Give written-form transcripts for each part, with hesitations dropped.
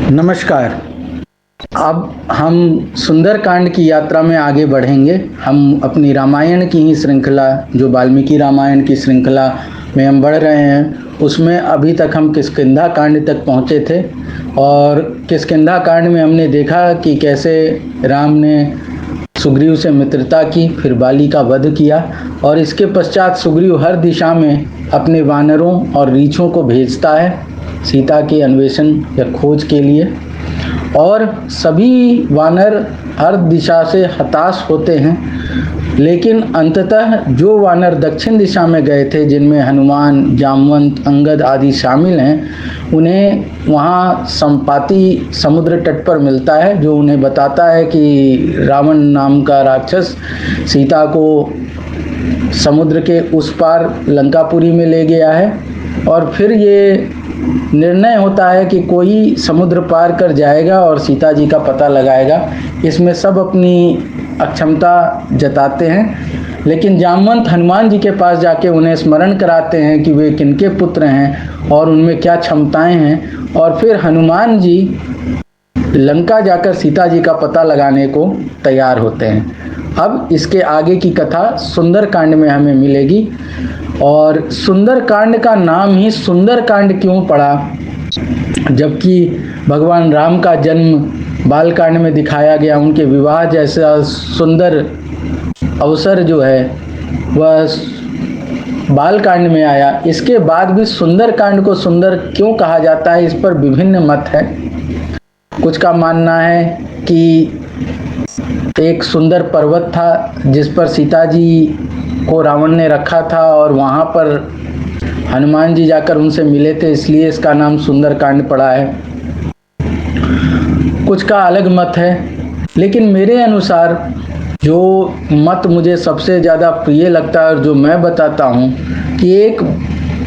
नमस्कार। अब हम सुंदरकांड की यात्रा में आगे बढ़ेंगे। हम अपनी रामायण की ही श्रृंखला, जो वाल्मीकि रामायण की श्रृंखला में हम बढ़ रहे हैं, उसमें अभी तक हम किष्किंधा कांड तक पहुँचे थे। और किष्किंधा कांड में हमने देखा कि कैसे राम ने सुग्रीव से मित्रता की, फिर बाली का वध किया, और इसके पश्चात सुग्रीव हर दिशा में अपने वानरों और रीछों को भेजता है सीता के अन्वेषण या खोज के लिए। और सभी वानर हर दिशा से हताश होते हैं, लेकिन अंततः जो वानर दक्षिण दिशा में गए थे, जिनमें हनुमान, जामवंत, अंगद आदि शामिल हैं, उन्हें वहाँ संपाति समुद्र तट पर मिलता है, जो उन्हें बताता है कि रावण नाम का राक्षस सीता को समुद्र के उस पार लंकापुरी में ले गया है। और फिर ये निर्णय होता है कि कोई समुद्र पार कर जाएगा और सीता जी का पता लगाएगा। इसमें सब अपनी अक्षमता जताते हैं, लेकिन जामवंत हनुमान जी के पास जाके उन्हें स्मरण कराते हैं कि वे किनके पुत्र हैं और उनमें क्या क्षमताएं हैं। और फिर हनुमान जी लंका जाकर सीता जी का पता लगाने को तैयार होते हैं। अब इसके आगे की कथा सुंदरकांड में हमें मिलेगी। और सुंदरकांड का नाम ही सुंदरकांड क्यों पड़ा, जबकि भगवान राम का जन्म बालकांड में दिखाया गया, उनके विवाह जैसा सुंदर अवसर जो है वह बालकांड में आया। इसके बाद भी सुंदरकांड को सुंदर क्यों कहा जाता है, इस पर विभिन्न मत है। कुछ का मानना है कि एक सुंदर पर्वत था जिस पर सीता जी को रावण ने रखा था, और वहाँ पर हनुमान जी जाकर उनसे मिले थे, इसलिए इसका नाम सुंदरकांड पड़ा है। कुछ का अलग मत है, लेकिन मेरे अनुसार जो मत मुझे सबसे ज़्यादा प्रिय लगता है और जो मैं बताता हूँ कि एक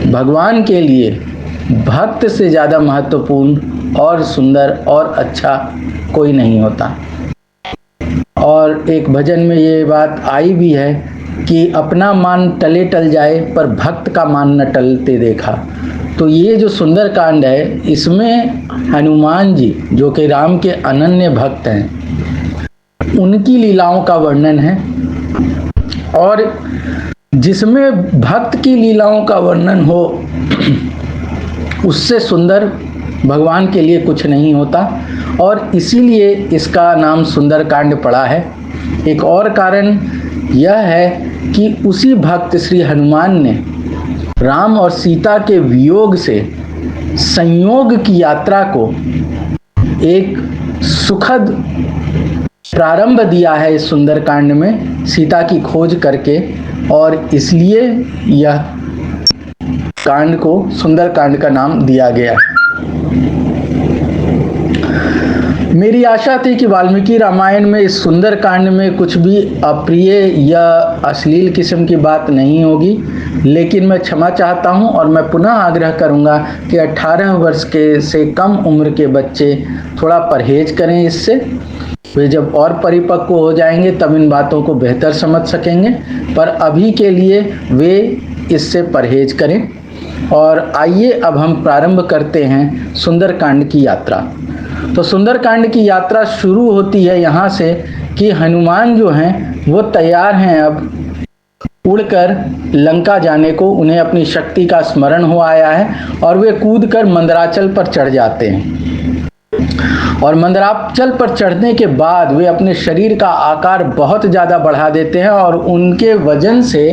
भगवान के लिए भक्त से ज़्यादा महत्वपूर्ण और सुंदर और अच्छा कोई नहीं होता। और एक भजन में ये बात आई भी है कि अपना मान टले टल जाए पर भक्त का मान न टलते देखा। तो ये जो सुंदरकांड है, इसमें हनुमान जी जो कि राम के अनन्य भक्त हैं, उनकी लीलाओं का वर्णन है। और जिसमें भक्त की लीलाओं का वर्णन हो उससे सुंदर भगवान के लिए कुछ नहीं होता, और इसीलिए इसका नाम सुंदरकांड पड़ा है। एक और कारण यह है कि उसी भक्त श्री हनुमान ने राम और सीता के वियोग से संयोग की यात्रा को एक सुखद प्रारंभ दिया है इस सुंदरकांड में, सीता की खोज करके, और इसलिए यह कांड को सुंदरकांड का नाम दिया गया। मेरी आशा थी कि वाल्मीकि रामायण में इस सुंदरकांड में कुछ भी अप्रिय या अश्लील किस्म की बात नहीं होगी, लेकिन मैं क्षमा चाहता हूं और मैं पुनः आग्रह करूंगा कि 18 वर्ष के से कम उम्र के बच्चे थोड़ा परहेज करें इससे। वे जब और परिपक्व हो जाएंगे तब इन बातों को बेहतर समझ सकेंगे, पर अभी के लिए वे इससे परहेज करें। और आइए अब हम प्रारंभ करते हैं सुंदरकांड की यात्रा। तो सुंदरकांड की यात्रा शुरू होती है यहाँ से कि हनुमान जो हैं वो तैयार हैं अब उड़कर लंका जाने को। उन्हें अपनी शक्ति का स्मरण हो आया है और वे कूदकर मंदराचल पर चढ़ जाते हैं। और मंदराचल पर चढ़ने के बाद वे अपने शरीर का आकार बहुत ज़्यादा बढ़ा देते हैं और उनके वजन से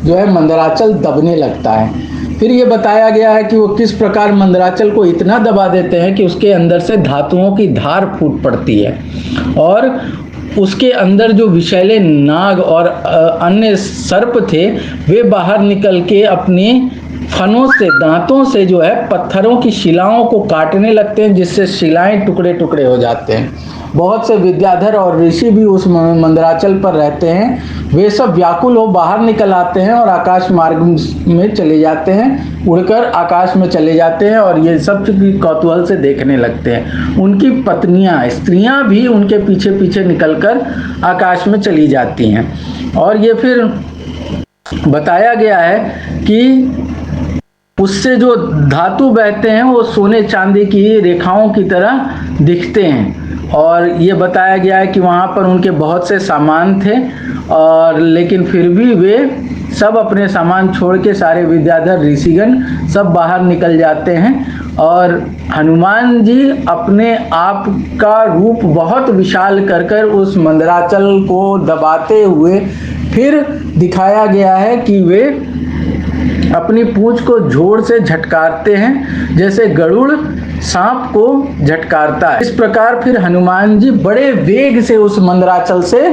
जो है मंदराचल दबने लगता है। फिर ये बताया गया है कि वो किस प्रकार मंदराचल को इतना दबा देते हैं कि उसके अंदर से धातुओं की धार फूट पड़ती है, और उसके अंदर जो विषैले नाग और अन्य सर्प थे वे बाहर निकल के अपने फनों से, दांतों से जो है पत्थरों की शिलाओं को काटने लगते हैं, जिससे शिलाएं टुकड़े टुकड़े हो जाते हैं। बहुत से विद्याधर और ऋषि भी उस मंदराचल पर रहते हैं। वे सब व्याकुल हो बाहर निकल आते हैं और आकाश मार्ग में चले जाते हैं, उड़कर आकाश में चले जाते हैं, और ये सब कौतूहल से देखने लगते हैं। उनकी पत्नियां, स्त्रियां भी उनके पीछे पीछे निकलकर आकाश में चली जाती हैं। और ये फिर बताया गया है कि उससे जो धातु बहते हैं वो सोने चांदी की रेखाओं की तरह दिखते हैं। और ये बताया गया है कि वहाँ पर उनके बहुत से सामान थे, और लेकिन फिर भी वे सब अपने सामान छोड़ के, सारे विद्याधर ऋषिगण सब बाहर निकल जाते हैं। और हनुमान जी अपने आप का रूप बहुत विशाल कर कर उस मंदराचल को दबाते हुए फिर दिखाया गया है कि वे अपनी पूंछ को जोर से झटकारते हैं, जैसे गरुड़ सांप को झटकारता है। इस प्रकार फिर हनुमान जी बड़े वेग से उस मंदराचल से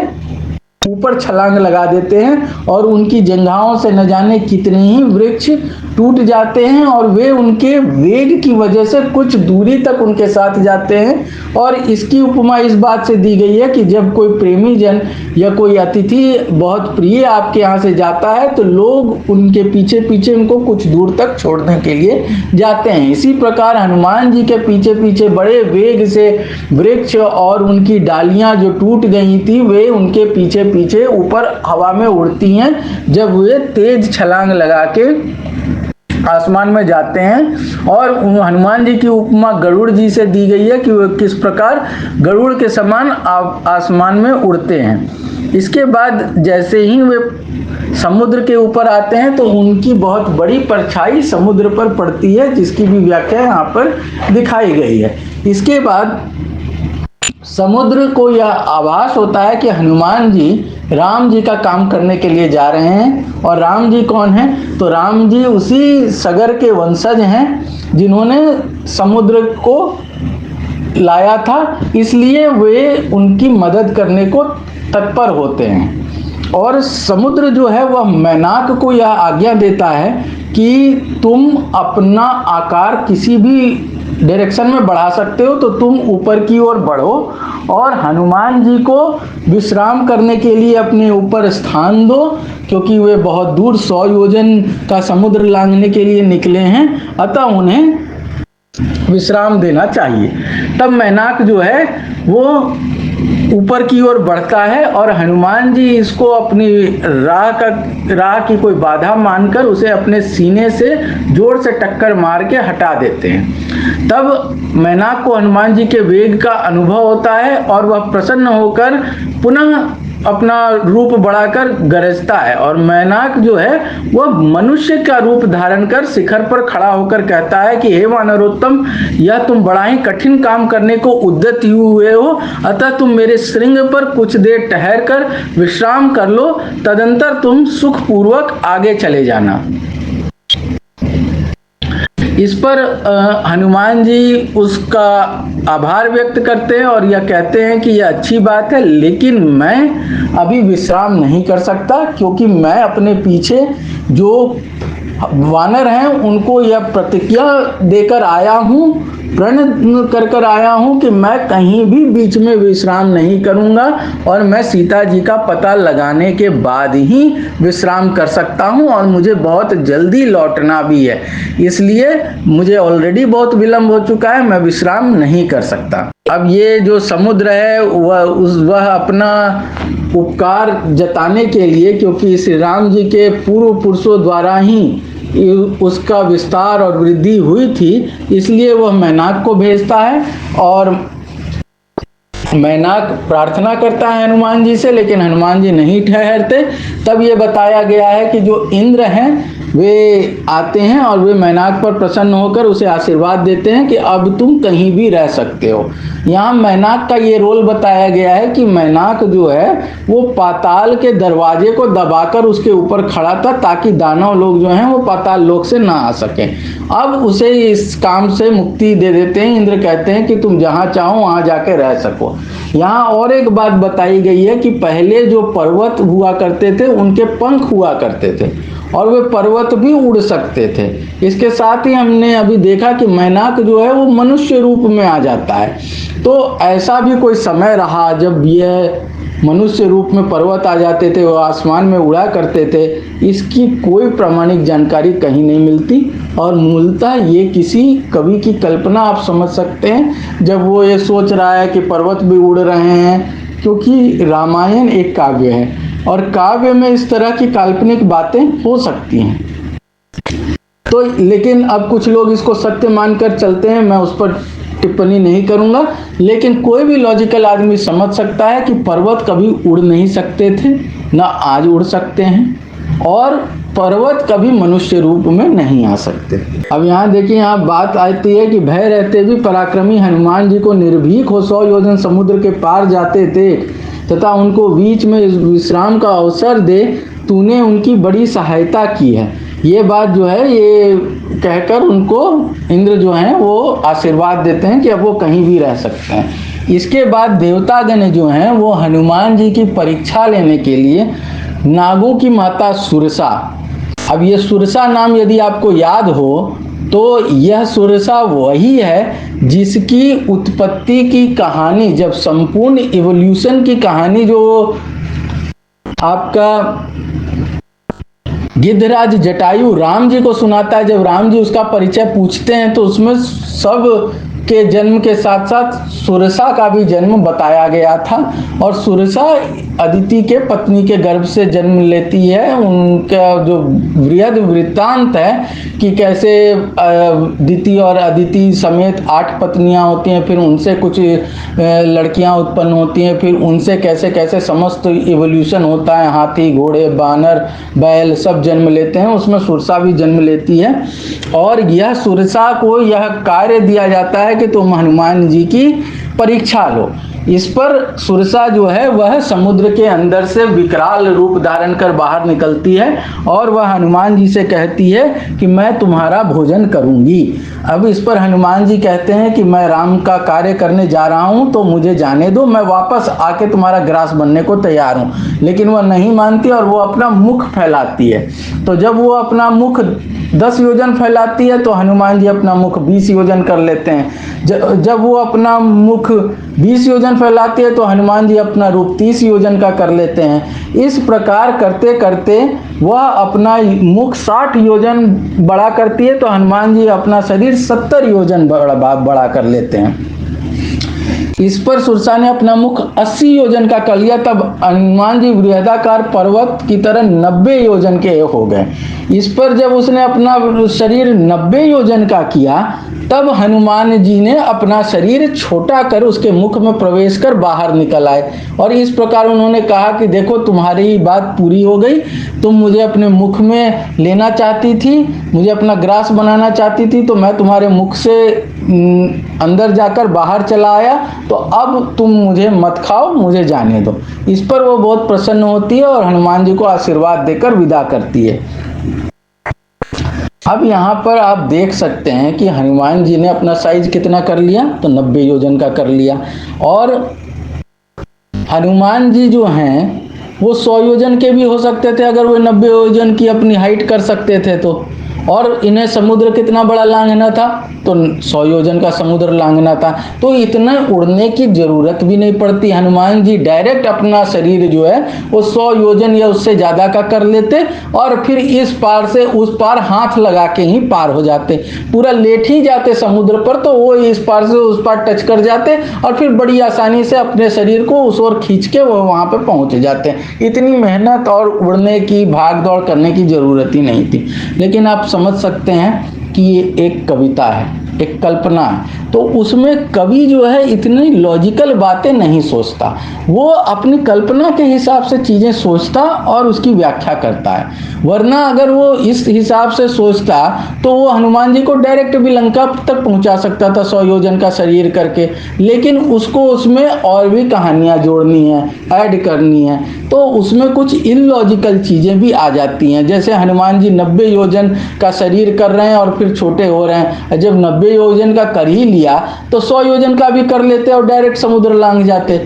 ऊपर छलांग लगा देते हैं, और उनकी जंघाओं से न जाने कितने ही वृक्ष टूट जाते हैं, और वे उनके वेग की वजह से कुछ दूरी तक उनके साथ जाते हैं। और इसकी उपमा इस बात से दी गई है कि जब कोई प्रेमी जन या कोई अतिथि बहुत प्रिय आपके यहाँ से जाता है तो लोग उनके पीछे पीछे उनको कुछ दूर तक छोड़ने के लिए जाते हैं। इसी प्रकार हनुमान जी के पीछे पीछे बड़े वेग से वृक्ष और उनकी डालियां जो टूट गई थी वे उनके पीछे पीछे ऊपर हवा में उड़ती हैं, जब वे तेज छलांग लगा के आसमान में जाते हैं। और हनुमान जी की उपमा गरुड़ जी से दी गई है कि वे किस प्रकार गरुड़ के समान आसमान में उड़ते हैं। इसके बाद जैसे ही वे समुद्र के ऊपर आते हैं तो उनकी बहुत बड़ी परछाई समुद्र पर पड़ती है, जिसकी भी व्याख्या यहाँ पर दिखाई गई है। इसके बाद समुद्र को यह आभास होता है कि हनुमान जी राम जी का काम करने के लिए जा रहे हैं। और राम जी कौन हैं? तो राम जी उसी सगर के वंशज हैं जिन्होंने समुद्र को लाया था, इसलिए वे उनकी मदद करने को तत्पर होते हैं। और समुद्र जो है वह मैनाक को यह आज्ञा देता है कि तुम अपना आकार किसी भी डायरेक्शन में बढ़ा सकते हो, तो तुम ऊपर की ओर बढ़ो और हनुमान जी को विश्राम करने के लिए अपने ऊपर स्थान दो, क्योंकि वे बहुत दूर 100 योजन का समुद्र लांघने के लिए निकले हैं, अतः उन्हें विश्राम देना चाहिए। तब मैनाक जो है वो ऊपर की ओर बढ़ता है और हनुमान जी इसको अपनी राह की कोई बाधा मानकर उसे अपने सीने से जोर से टक्कर मार के हटा देते हैं। तब मैनाक को हनुमान जी के वेग का अनुभव होता है और वह प्रसन्न होकर पुनः अपना रूप बढ़ाकर गरजता है। और मैनाक जो है वह मनुष्य का रूप धारण कर शिखर पर खड़ा होकर कहता है कि हे वानरोत्तम, यह तुम बड़ा ही कठिन काम करने को उद्यत हुए हो, अतः तुम मेरे श्रृंग पर कुछ देर ठहर कर विश्राम कर लो, तदंतर तुम सुखपूर्वक आगे चले जाना। इस पर हनुमान जी उसका आभार व्यक्त करते हैं और यह कहते हैं कि यह अच्छी बात है, लेकिन मैं अभी विश्राम नहीं कर सकता, क्योंकि मैं अपने पीछे जो वानर हैं उनको यह प्रतिज्ञा देकर आया हूँ, प्रण कर आया हूँ कि मैं कहीं भी बीच में विश्राम नहीं करूँगा और मैं सीता जी का पता लगाने के बाद ही विश्राम कर सकता हूँ, और मुझे बहुत जल्दी लौटना भी है, इसलिए मुझे ऑलरेडी बहुत विलंब हो चुका है, मैं विश्राम नहीं कर सकता। अब ये जो समुद्र है वह अपना उपकार जताने के लिए, क्योंकि श्री राम जी के पूर्व पुरुषों द्वारा ही उसका विस्तार और वृद्धि हुई थी, इसलिए वह मैनाक को भेजता है और मैनाक प्रार्थना करता है हनुमान जी से, लेकिन हनुमान जी नहीं ठहरते। तब ये बताया गया है कि जो इंद्र हैं वे आते हैं और वे मैनाक पर प्रसन्न होकर उसे आशीर्वाद देते हैं कि अब तुम कहीं भी रह सकते हो। यहाँ मैनाक का ये रोल बताया गया है कि मैनाक जो है वो पाताल के दरवाजे को दबाकर उसके ऊपर खड़ा था, ताकि दानव लोग जो हैं वो पाताल लोक से ना आ सकें। अब उसे इस काम से मुक्ति दे देते हैं। इंद्र कहते हैं कि तुम जहाँ चाहो वहाँ जाके रह सको। यहाँ और एक बात बताई गई है कि पहले जो पर्वत हुआ करते थे उनके पंख हुआ करते थे और वे पर्वत भी उड़ सकते थे। इसके साथ ही हमने अभी देखा कि मैनाक जो है वो मनुष्य रूप में आ जाता है। तो ऐसा भी कोई समय रहा जब यह मनुष्य रूप में पर्वत आ जाते थे, वो आसमान में उड़ा करते थे, इसकी कोई प्रामाणिक जानकारी कहीं नहीं मिलती। और मूलतः ये किसी कवि की कल्पना आप समझ सकते हैं जब वो ये सोच रहा है कि पर्वत भी उड़ रहे हैं, क्योंकि रामायण एक काव्य है और काव्य में इस तरह की काल्पनिक बातें हो सकती हैं। तो लेकिन अब कुछ लोग इसको सत्य मानकर चलते हैं, मैं उस पर टिप्पणी नहीं करूंगा, लेकिन कोई भी लॉजिकल आदमी समझ सकता है कि पर्वत कभी उड़ नहीं सकते थे, ना आज उड़ सकते हैं, और पर्वत कभी मनुष्य रूप में नहीं आ सकते। अब यहाँ देखिए, यहाँ बात आती है कि भय रहते भी पराक्रमी हनुमान जी को निर्भीक हो 100 योजन समुद्र के पार जाते थे तथा उनको बीच में विश्राम का अवसर दे, तूने उनकी बड़ी सहायता की है। ये बात जो है, ये कहकर उनको इंद्र जो हैं वो आशीर्वाद देते हैं कि अब वो कहीं भी रह सकते हैं। इसके बाद देवतागण जो हैं वो हनुमान जी की परीक्षा लेने के लिए नागों की माता सुरसा, अब ये सुरसा नाम यदि आपको याद हो तो यह सुरसा वही है जिसकी उत्पत्ति की कहानी, जब संपूर्ण इवोल्यूशन की कहानी जो आपका गिद्धराज जटायु राम जी को सुनाता है, जब राम जी उसका परिचय पूछते हैं तो उसमें सब के जन्म के साथ साथ सुरसा का भी जन्म बताया गया था। और सुरसा अदिति के पत्नी के गर्भ से जन्म लेती है। उनका जो बृहद वृत्तांत है कि कैसे दिति और अदिति समेत 8 पत्नियां होती हैं, फिर उनसे कुछ लड़कियां उत्पन्न होती हैं, फिर उनसे कैसे कैसे समस्त इवोल्यूशन होता है, हाथी घोड़े बानर बैल सब जन्म लेते हैं, उसमें सुरसा भी जन्म लेती है। और यह सुरसा को यह कार्य दिया जाता है कि तुम हनुमान जी की परीक्षा लो। इस पर सुरसा जो है वह समुद्र के अंदर से विकराल रूप धारण कर बाहर निकलती है और वह हनुमान जी से कहती है कि मैं तुम्हारा भोजन करूंगी। अब इस पर हनुमान जी कहते हैं कि मैं राम का कार्य करने जा रहा हूं, तो मुझे जाने दो, मैं वापस आके तुम्हारा ग्रास बनने को तैयार हूं। लेकिन वह नहीं मानती और वो अपना मुख फैलाती है। तो जब वो अपना मुख 10 योजन फैलाती है तो हनुमान जी अपना मुख 20 योजन कर लेते हैं। जब वो अपना मुख 20 योजन फैलाती है तो हनुमान जी अपना रूप 30 योजन का कर लेते हैं। इस प्रकार करते करते वह अपना मुख 60 योजन बड़ा करती है तो हनुमान जी अपना शरीर 70 योजन बड़ा कर लेते हैं। इस पर सुरसा ने अपना मुख 80 योजन का कर लिया, तब हनुमान जी बृहदाकार पर्वत की तरह 90 योजन के हो गए। इस पर जब उसने अपना शरीर 90 योजन का किया तब हनुमान जी ने अपना शरीर छोटा कर उसके मुख में प्रवेश कर बाहर निकल आए और इस प्रकार उन्होंने कहा कि देखो तुम्हारी बात पूरी हो गई, तुम मुझे अपने मुख में लेना चाहती थी, मुझे अपना ग्रास बनाना चाहती थी, तो मैं तुम्हारे मुख से अंदर जाकर बाहर चला आया, तो अब तुम मुझे मत खाओ, मुझे जाने दो। इस पर वो बहुत प्रसन्न होती है और हनुमान जी को आशीर्वाद देकर विदा करती है। अब यहाँ पर आप देख सकते हैं कि हनुमान जी ने अपना साइज कितना कर लिया, तो 90 योजन का कर लिया। और हनुमान जी जो हैं वो 100 योजन के भी हो सकते थे अगर वो 90 योजन की अपनी हाइट कर सकते थे तो। और इन्हें समुद्र कितना बड़ा लांघना था, तो 100 योजन का समुद्र लांघना था, तो इतना उड़ने की जरूरत भी नहीं पड़ती। हनुमान जी डायरेक्ट अपना शरीर जो है वो 100 योजन या उससे ज़्यादा का कर लेते और फिर इस पार से उस पार हाथ लगा के ही पार हो जाते, पूरा लेट ही जाते समुद्र पर, तो वो इस पार से उस पार टच कर जाते और फिर बड़ी आसानी से अपने शरीर को उस ओर खींच के वो वहाँ पर पहुँच जाते। इतनी मेहनत और उड़ने की भाग दौड़ करने की ज़रूरत ही नहीं थी। लेकिन आप समझ सकते हैं कि ये एक कविता है, एक कल्पना है, तो उसमें कवि जो है इतनी लॉजिकल बातें नहीं सोचता, वो अपनी कल्पना के हिसाब से चीज़ें सोचता और उसकी व्याख्या करता है। वरना अगर वो इस हिसाब से सोचता तो वो हनुमान जी को डायरेक्ट भी लंका तक पहुंचा सकता था 100 योजन का शरीर करके, लेकिन उसको उसमें और भी कहानियाँ जोड़नी है, ऐड करनी है, तो उसमें कुछ इलॉजिकल चीज़ें भी आ जाती हैं। जैसे हनुमान जी 90 योजन का शरीर कर रहे हैं और फिर छोटे हो रहे हैं, जब 90 योजन का कर ही लिया तो 100 योजन का भी कर लेते और डायरेक्ट समुद्र लांघ जाते।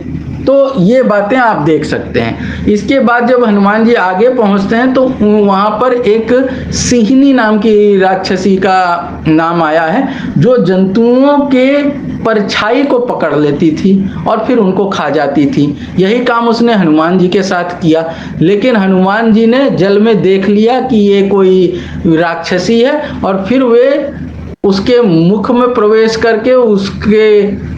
तो ये बातें आप देख सकते हैं। इसके बाद जब हनुमान जी आगे पहुंचते हैं तो वहाँ पर एक सिंहनी नाम की राक्षसी का नाम आया है, जो जंतुओं के परछाई को पकड़ लेती थी और फिर उनको खा जाती थी। यही काम उसने हनुमान जी के साथ किया, लेकिन हनुमान जी ने जल में देख लिया कि ये कोई राक्षसी है और फिर वे उसके मुख में प्रवेश करके उसके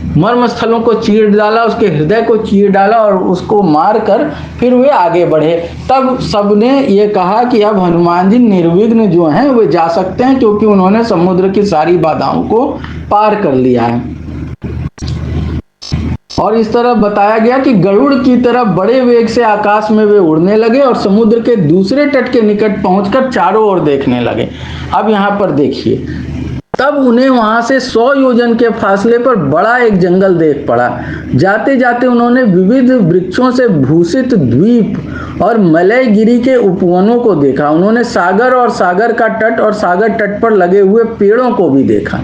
मर्म स्थलों को चीर डाला, उसके हृदय को चीर डाला और उसको मार कर फिर वे आगे बढ़े। तब सबने ये कहा कि अब हनुमान जी निर्विघ्न जो हैं वे जा सकते हैं, क्योंकि उन्होंने समुद्र की सारी बाधाओं को पार कर लिया है। और इस तरह बताया गया कि गरुड़ की तरह बड़े वेग से आकाश में वे उड़ने लगे और समुद्र के दूसरे तट के निकट पहुंचकर चारों ओर देखने लगे। अब यहाँ पर देखिए, तब उन्हें वहां से 100 योजन के फासले पर बड़ा एक जंगल देख पड़ा। जाते जाते उन्होंने विविध वृक्षों से भूषित द्वीप और मलयगिरी के उपवनों को देखा। उन्होंने सागर और सागर का तट और सागर तट पर लगे हुए पेड़ों को भी देखा।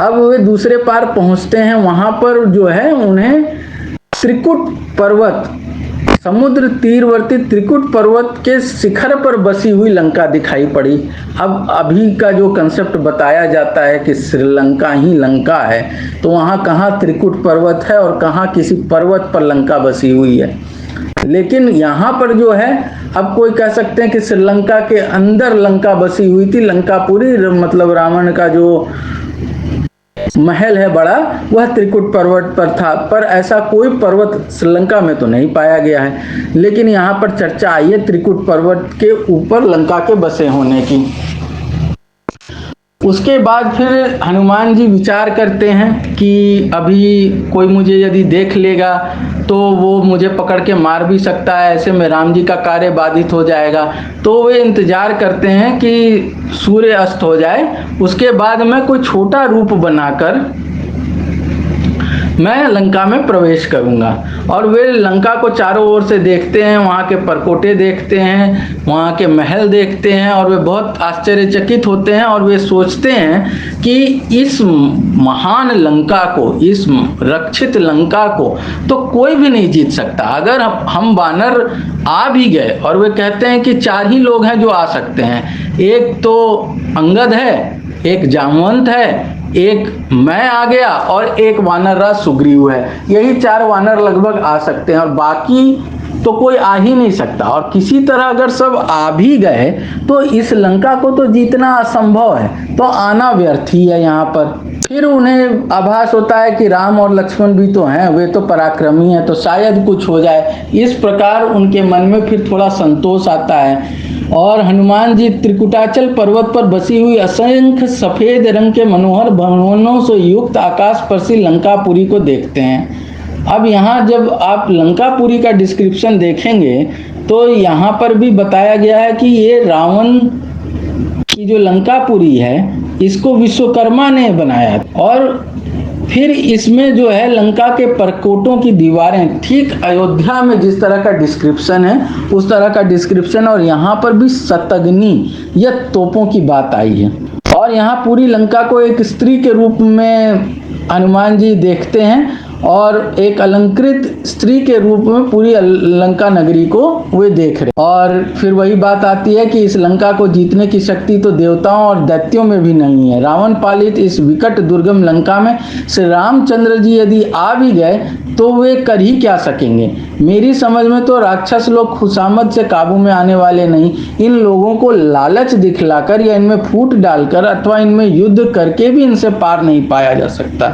अब वे दूसरे पार पहुंचते हैं, वहां पर जो है उन्हें त्रिकुट पर्वत, समुद्र तीरवर्ती त्रिकुट पर्वत के शिखर पर बसी हुई लंका दिखाई पड़ी। अब अभी का जो कंसेप्ट बताया जाता है कि श्रीलंका ही लंका है, तो वहाँ कहाँ त्रिकुट पर्वत है और कहाँ किसी पर्वत पर लंका बसी हुई है। लेकिन यहाँ पर जो है, अब कोई कह सकते हैं कि श्रीलंका के अंदर लंका बसी हुई थी। लंकापुरी मतलब रावण का जो महल है बड़ा, वह त्रिकुट पर्वत पर था, पर ऐसा कोई पर्वत श्रीलंका में तो नहीं पाया गया है। लेकिन यहाँ पर चर्चा आई है त्रिकुट पर्वत के ऊपर लंका के बसे होने की। उसके बाद फिर हनुमान जी विचार करते हैं कि अभी कोई मुझे यदि देख लेगा तो वो मुझे पकड़ के मार भी सकता है, ऐसे में राम जी का कार्य बाधित हो जाएगा। तो वे इंतजार करते हैं कि सूर्य अस्त हो जाए, उसके बाद मैं कोई छोटा रूप बनाकर मैं लंका में प्रवेश करूंगा। और वे लंका को चारों ओर से देखते हैं, वहाँ के परकोटे देखते हैं, वहाँ के महल देखते हैं और वे बहुत आश्चर्यचकित होते हैं और वे सोचते हैं कि इस महान लंका को, इस रक्षित लंका को तो कोई भी नहीं जीत सकता। अगर हम वानर आ भी गए, और वे कहते हैं कि 4 ही लोग हैं जो आ सकते हैं, एक तो अंगद है, एक जामवंत है, एक मैं आ गया और एक वानर राज सुग्रीव है। यही 4 वानर लगभग आ सकते हैं और बाकी तो कोई आ ही नहीं सकता। और किसी तरह अगर सब आ भी गए तो इस लंका को तो जीतना असंभव है, तो आना व्यर्थ ही है यहाँ पर। फिर उन्हें आभास होता है कि राम और लक्ष्मण भी तो हैं, वे तो पराक्रमी हैं, तो शायद कुछ हो जाए। इस प्रकार उनके मन में फिर थोड़ा संतोष आता है और हनुमान जी त्रिकुटाचल पर्वत पर बसी हुई असंख्य सफेद रंग के मनोहर भवनों से युक्त आकाशस्पर्शी लंकापुरी को देखते हैं। अब यहाँ जब आप लंकापुरी का डिस्क्रिप्शन देखेंगे तो यहाँ पर भी बताया गया है कि ये रावण की जो लंकापुरी है इसको विश्वकर्मा ने बनाया, और फिर इसमें जो है लंका के परकोटों की दीवारें ठीक अयोध्या में जिस तरह का डिस्क्रिप्शन है उस तरह का डिस्क्रिप्शन, और यहाँ पर भी शतघ्नी या तोपों की बात आई है। और यहाँ पूरी लंका को एक स्त्री के रूप में हनुमान जी देखते हैं और एक अलंकृत स्त्री के रूप में पूरी लंका नगरी को वे देख रहे। और फिर वही बात आती है कि इस लंका को जीतने की शक्ति तो देवताओं और दैत्यों में भी नहीं है। रावण पालित इस विकट दुर्गम लंका में श्री रामचंद्र जी यदि आ भी गए तो वे कर ही क्या सकेंगे। मेरी समझ में तो राक्षस लोग खुशामद से काबू में आने वाले नहीं। इन लोगों को लालच दिखलाकर या इनमें फूट डालकर अथवा इनमें युद्ध करके भी इनसे पार नहीं पाया जा सकता।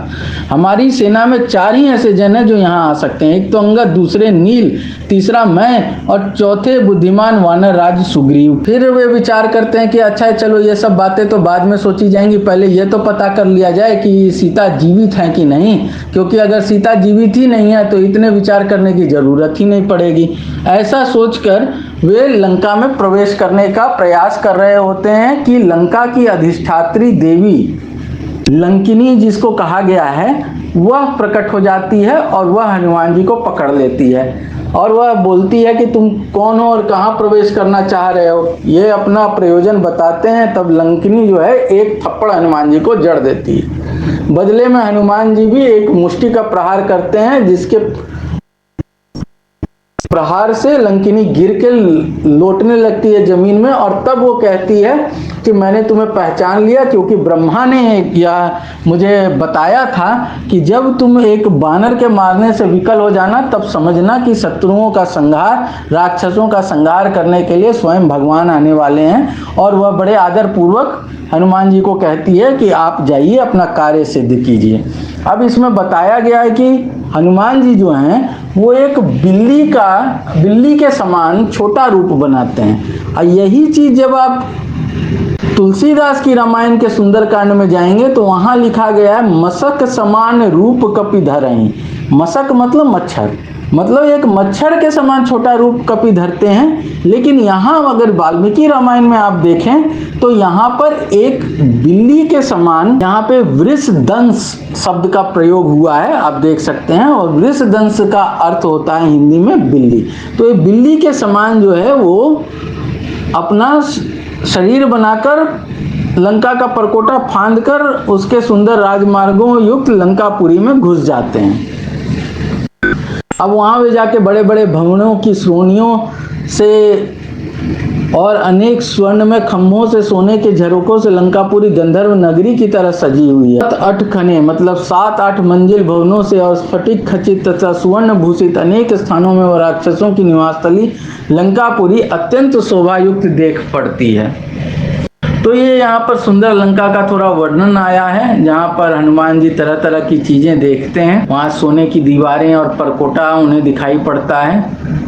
हमारी सेना में 4 ही ऐसे जन हैं जो यहाँ आ सकते हैं, एक तो अंगद, दूसरे नील, तीसरा मैं और चौथे बुद्धिमान वानर राज सुग्रीव। फिर वे विचार करते हैं कि अच्छा चलो ये सब बातें तो बाद में सोची जाएंगी, पहले ये तो पता कर लिया जाए कि सीता जीवित है कि नहीं, क्योंकि अगर सीता जीवित ही नहीं है तो इतने विचार करने की जरूरत ही नहीं पड़ेगी। ऐसा सोचकर वे लंका में प्रवेश करने का प्रयास कर रहे होते हैं कि लंका की अधिष्ठात्री देवी लंकिनी जिसको कहा गया है वह प्रकट हो जाती है और वह हनुमान जी को पकड़ लेती है और वह बोलती है कि तुम कौन हो और कहाँ प्रवेश करना चाह रहे हो। ये अपना प्रयोजन बताते हैं, तब लंकिनी जो है एक थप्पड़ हनुमान जी को जड़ देती है। बदले में हनुमान जी भी एक मुष्टि का प्रहार करते हैं जिसके प्रहार से लंकिनी गिर के लोटने लगती है जमीन में, और तब वो कहती है कि मैंने तुम्हें पहचान लिया, क्योंकि ब्रह्मा ने यह मुझे बताया था कि जब तुम एक बानर के मारने से विकल हो जाना तब समझना कि शत्रुओं का संहार, राक्षसों का संहार करने के लिए स्वयं भगवान आने वाले हैं। और वह बड़े आदर पूर्वक हनुमान जी को कहती है कि आप जाइए अपना कार्य सिद्ध कीजिए। अब इसमें बताया गया है कि हनुमान जी जो हैं वो एक बिल्ली के समान छोटा रूप बनाते हैं। और यही चीज जब आप तुलसीदास की रामायण के सुंदरकांड में जाएंगे तो वहां लिखा गया है मसक समान रूप कपि धरहीं। मसक मतलब मच्छर, मतलब एक मच्छर के समान छोटा रूप कपि धरते हैं। लेकिन यहाँ अगर वाल्मीकि रामायण में आप देखें तो यहाँ पर एक बिल्ली के समान यहाँ पे वृषदंश शब्द का प्रयोग हुआ है, आप देख सकते हैं। और वृषदंश का अर्थ होता है हिंदी में बिल्ली। तो ये बिल्ली के समान जो है वो अपना शरीर बनाकर लंका का परकोटा फांद कर उसके सुंदर राजमार्गों युक्त लंकापुरी में घुस जाते हैं। अब वहां पे जाके बड़े बड़े भवनों की श्रोणियों से और अनेक स्वर्ण में खम्भों से सोने के झरोकों से लंकापुरी गंधर्व नगरी की तरह सजी हुई है। 8 खने मतलब 7-8 मंजिल भवनों से और स्फटिक खचित तथा सुवर्ण भूषित अनेक स्थानों में और राक्षसों की निवासस्थली लंकापुरी अत्यंत शोभायुक्त देख पड़ती है। तो ये यहाँ पर सुंदर लंका का थोड़ा वर्णन आया है, जहाँ पर हनुमान जी तरह तरह की चीजें देखते हैं। वहाँ सोने की दीवारें और परकोटा उन्हें दिखाई पड़ता है,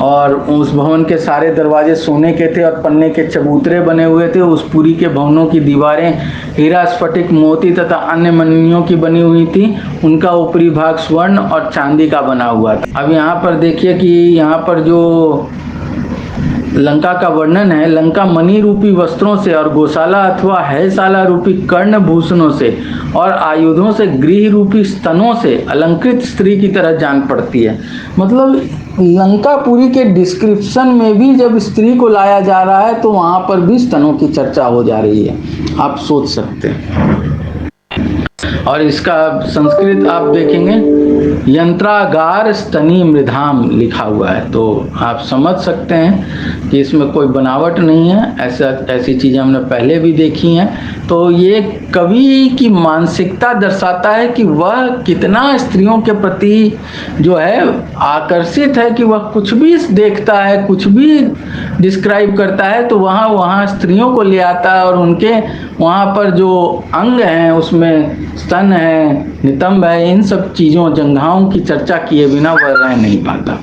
और उस भवन के सारे दरवाजे सोने के थे और पन्ने के चबूतरे बने हुए थे। उस पुरी के भवनों की दीवारें हीरा, स्फटिक, मोती तथा अन्य मणियों की बनी हुई थी। उनका ऊपरी भाग स्वर्ण और चांदी का बना हुआ था। अब यहाँ पर देखिए कि यहाँ पर जो लंका का वर्णन है, लंका मणि रूपी वस्त्रों से और गौशाला अथवा हैशाला रूपी कर्ण भूषणों से और आयुधों से गृह रूपी स्तनों से अलंकृत स्त्री की तरह जान पड़ती है। मतलब लंकापुरी के डिस्क्रिप्शन में भी जब स्त्री को लाया जा रहा है तो वहां पर भी स्तनों की चर्चा हो जा रही है, आप सोच सकते हैं। और इसका संस्कृत आप देखेंगे यंत्रागार स्तनी मृधाम लिखा हुआ है, तो आप समझ सकते हैं कि इसमें कोई बनावट नहीं है। ऐसी चीज़ें हमने पहले भी देखी हैं। तो ये कवि की मानसिकता दर्शाता है कि वह कितना स्त्रियों के प्रति जो है आकर्षित है, कि वह कुछ भी देखता है, कुछ भी डिस्क्राइब करता है तो वहाँ स्त्रियों को ले आता है, और उनके वहाँ पर जो अंग हैं उसमें स्तन है, नितंब है, इन सब चीज़ों जंघाओं की चर्चा किए बिना वह रह नहीं पाता।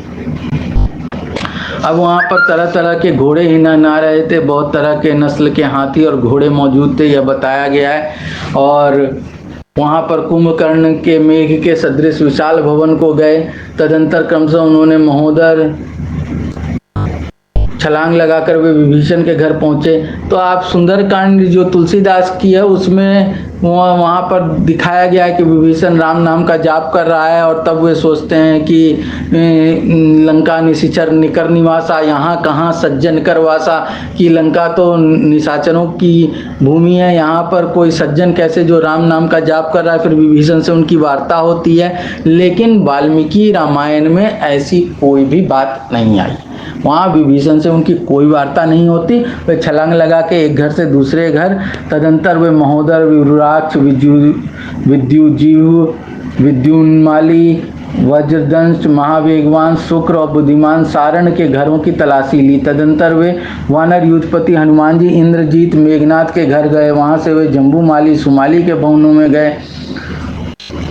अब वहाँ पर तरह तरह के घोड़े ही ना रहे थे, बहुत तरह के नस्ल के हाथी और घोड़े मौजूद थे, यह बताया गया है। और वहाँ पर कुंभकर्ण के मेघ के सदृश विशाल भवन को गए। तदंतर क्रमशः उन्होंने महोदर छलांग लगाकर वे विभीषण के घर पहुँचे। तो आप सुंदरकांड जो तुलसीदास की है उसमें वहाँ पर दिखाया गया है कि विभीषण राम नाम का जाप कर रहा है, और तब वे सोचते हैं कि लंका निशिचर निकर निवासा, यहाँ कहाँ सज्जन कर वासा, कि लंका तो निशाचरों की भूमि है, यहाँ पर कोई सज्जन कैसे जो राम नाम का जाप कर रहा है। फिर विभीषण से उनकी वार्ता होती है, लेकिन वाल्मीकि रामायण में ऐसी कोई भी बात नहीं आई। वहाँ विभीषण से उनकी कोई वार्ता नहीं होती। वे छलांग लगा के एक घर से दूसरे घर, तदंतर वे महोदर, विरुराक्ष, विद्युजीव, विद्युन्माली, वज्रदंश, महावेगवान, शुक्र और बुद्धिमान सारण के घरों की तलाशी ली। तदंतर वे वानर युद्धपति हनुमान जी इंद्रजीत मेघनाथ के घर गए। वहाँ से वे जम्बूमाली, सुमाली के भवनों में गए।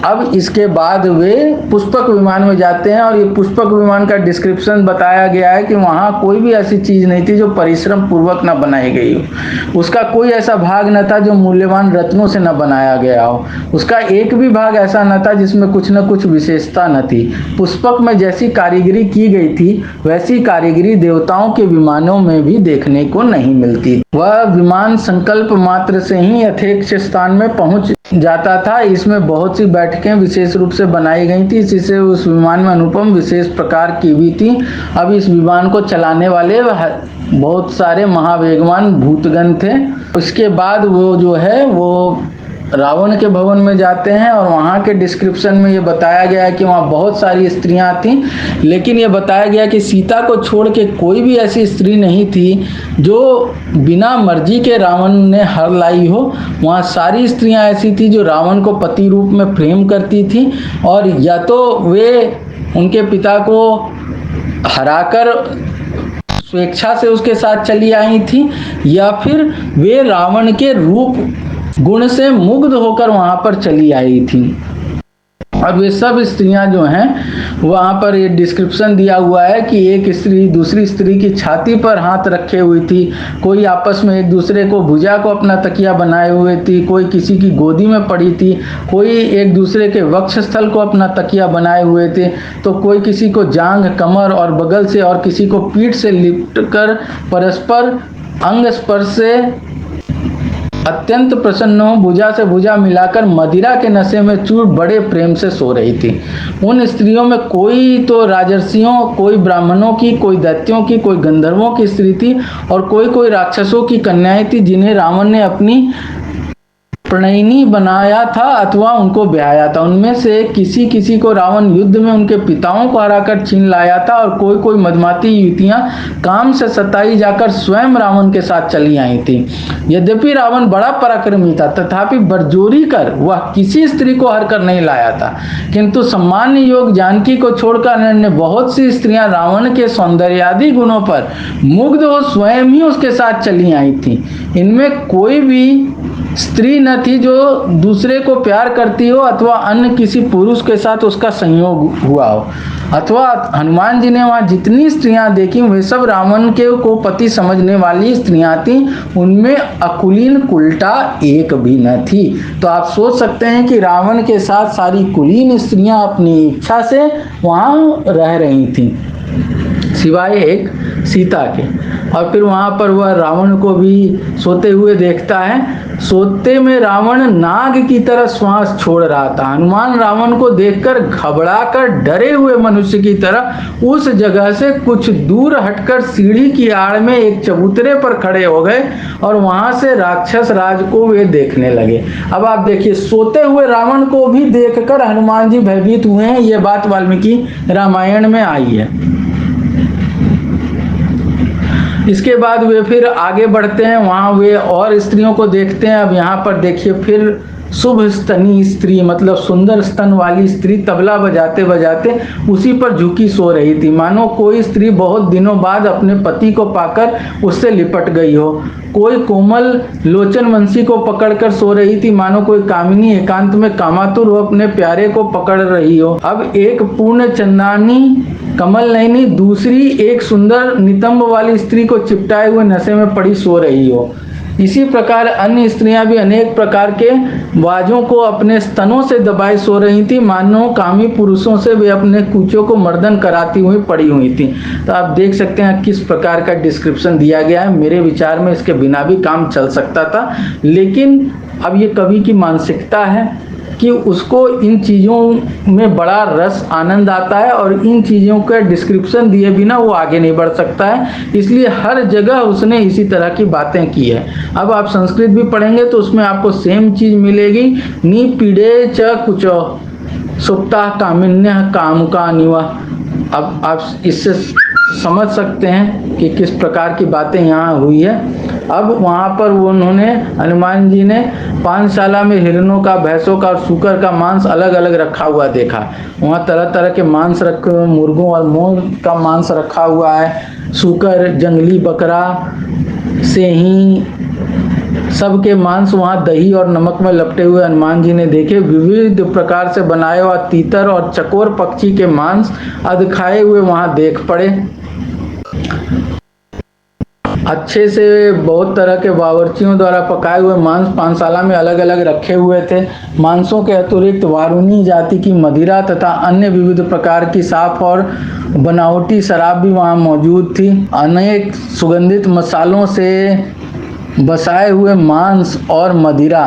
अब इसके बाद वे पुष्पक विमान में जाते हैं, और ये पुष्पक विमान का डिस्क्रिप्शन बताया गया है कि वहाँ कोई भी ऐसी चीज़ नहीं थी जो परिश्रम पूर्वक न बनाई गई हो। उसका कोई ऐसा भाग न था जो मूल्यवान रत्नों से न बनाया गया हो। उसका एक भी भाग ऐसा न था जिसमें कुछ न कुछ विशेषता न थी। पुष्पक में जैसी कारीगरी की गई थी वैसी कारीगरी देवताओं के विमानों में भी देखने को नहीं मिलती। वह विमान संकल्प मात्र से ही यथेच्छ स्थान में पहुँच जाता था। इसमें बहुत सी बैठकें विशेष रूप से बनाई गई थी, जिससे उस विमान में अनुपम विशेष प्रकार की भी थी। अब इस विमान को चलाने वाले बहुत सारे महावेगवान भूतगण थे। उसके बाद वो जो है वो रावण के भवन में जाते हैं और वहाँ के डिस्क्रिप्शन में ये बताया गया है कि वहाँ बहुत सारी स्त्रियाँ थीं, लेकिन ये बताया गया कि सीता को छोड़ के कोई भी ऐसी स्त्री नहीं थी जो बिना मर्जी के रावण ने हर लाई हो। वहाँ सारी स्त्रियाँ ऐसी थी जो रावण को पति रूप में प्रेम करती थी, और या तो वे उनके पिता को हराकर स्वेच्छा से उसके साथ चली आई थी, या फिर वे रावण के रूप गुण से मुग्ध होकर वहां पर चली आई थी। और वे सब स्त्रियां जो हैं, वहां पर ये डिस्क्रिप्शन दिया हुआ है कि एक स्त्री दूसरी स्त्री की छाती पर हाथ रखे हुई थी, कोई आपस में एक दूसरे को भुजा को अपना तकिया बनाए हुए थी, कोई किसी की गोदी में पड़ी थी, कोई एक दूसरे के वक्षस्थल को अपना तकिया बनाए हुए थे, तो कोई किसी को जांघ, कमर और बगल से और किसी को पीठ से लिपट कर परस्पर अंग स्पर्श से अत्यंत प्रसन्न हो भुजा से भुजा मिलाकर मदिरा के नशे में चूर बड़े प्रेम से सो रही थी। उन स्त्रियों में कोई तो राजर्षियों, कोई ब्राह्मणों की, कोई दैत्यों की, कोई गंधर्वों की स्त्री थी, और कोई कोई राक्षसों की कन्याएं थी जिन्हें रावण ने अपनी प्रणयिनी बनाया था अथवा उनको ब्याया था। उनमें से किसी किसी को रावण युद्ध में उनके पिताओं को हराकर छीन लाया था, और कोई कोई मधुमाती युवतियां काम से सताई जाकर स्वयं रावण के साथ चली आई थी। यद्यपि रावण बड़ा पराक्रमी था, तथापि बरजोरी कर वह किसी स्त्री को हर कर नहीं लाया था, किंतु सम्मान्य योग जानकी को छोड़कर अन्य बहुत सी स्त्रियां रावण के सौंदर्यादि गुणों पर मुग्ध हो स्वयं ही उसके साथ चली आई थी। इनमें कोई भी स्त्री न थी जो दूसरे को प्यार करती हो अथवा अन्य किसी पुरुष के साथ उसका संयोग हुआ हो, अथवा हनुमान जी ने वहाँ जितनी स्त्रियां देखी वे सब रावण के को पति समझने वाली स्त्रियां थीं, उनमें अकुलीन कुलटा एक भी न थी। तो आप सोच सकते हैं कि रावण के साथ सारी कुलीन स्त्रियां अपनी इच्छा से वहाँ रह रही थीं, सिवाय एक सीता के। और फिर वहाँ पर वह रावण को भी सोते हुए देखता है। सोते में रावण नाग की तरह श्वास छोड़ रहा था। हनुमान रावण को देखकर घबराकर डरे हुए मनुष्य की तरह उस जगह से कुछ दूर हटकर सीढ़ी की आड़ में एक चबूतरे पर खड़े हो गए और वहां से राक्षस राज को वे देखने लगे। अब आप देखिए, सोते हुए रावण को भी देखकर हनुमान जी भयभीत हुए हैं। ये बात वाल्मीकि रामायण में आई है। इसके बाद वे फिर आगे बढ़ते हैं, वहाँ वे और स्त्रियों को देखते हैं। अब यहाँ पर देखिए, फिर शुभ स्तनी स्त्री मतलब सुंदर स्तन वाली स्त्री तबला बजाते बजाते उसी पर झुकी सो रही थी, मानो कोई स्त्री बहुत दिनों बाद अपने पति को पाकर उससे लिपट गई हो। कोई कोमल लोचन वंशी को पकड़कर सो रही थी, मानो कोई कामिनी एकांत में कामातुर हो अपने प्यारे को पकड़ रही हो। अब एक पूर्ण चंदानी कमल नयनी दूसरी एक सुंदर नितंब वाली स्त्री को चिपटाए हुए नशे में पड़ी सो रही हो। इसी प्रकार अन्य स्त्रियां भी अनेक प्रकार के बाजों को अपने स्तनों से दबाए सो रही थी, मानो कामी पुरुषों से वे अपने कूचों को मर्दन कराती हुई पड़ी हुई थी। तो आप देख सकते हैं किस प्रकार का डिस्क्रिप्शन दिया गया है। मेरे विचार में इसके बिना भी काम चल सकता था, लेकिन अब ये कवि की मानसिकता है कि उसको इन चीज़ों में बड़ा रस आनंद आता है और इन चीज़ों का डिस्क्रिप्शन दिए बिना वो आगे नहीं बढ़ सकता है, इसलिए हर जगह उसने इसी तरह की बातें की है। अब आप संस्कृत भी पढ़ेंगे तो उसमें आपको सेम चीज़ मिलेगी। नी पीड़े च कुचो सुप्ता कामिन्य कामुका निवा। अब आप इससे समझ सकते हैं कि किस प्रकार की बातें यहाँ हुई है। अब वहाँ पर वो उन्होंने हनुमान जी ने पानशाला में हिरणों का, भैंसों का और सूकर का मांस अलग अलग रखा हुआ देखा। वहाँ तरह तरह के मांस रखे हुए, मुर्गों और मोर का मांस रखा हुआ है, सूकर, जंगली बकरा, सेही, सबके मांस वहाँ दही और नमक में लपटे हुए हनुमान जी ने देखे। विविध प्रकार से बनाए हुआ तीतर और चकोर पक्षी के मांस अध खाए हुए वहाँ देख पड़े। अच्छे से बहुत तरह के बावर्चियों द्वारा पकाए हुए मांस पानशाला में अलग अलग रखे हुए थे। मांसों के अतिरिक्त वारुणी जाति की मदिरा तथा अन्य विविध प्रकार की साफ और बनावटी शराब भी वहाँ मौजूद थी। अनेक सुगंधित मसालों से बसाए हुए मांस और मदिरा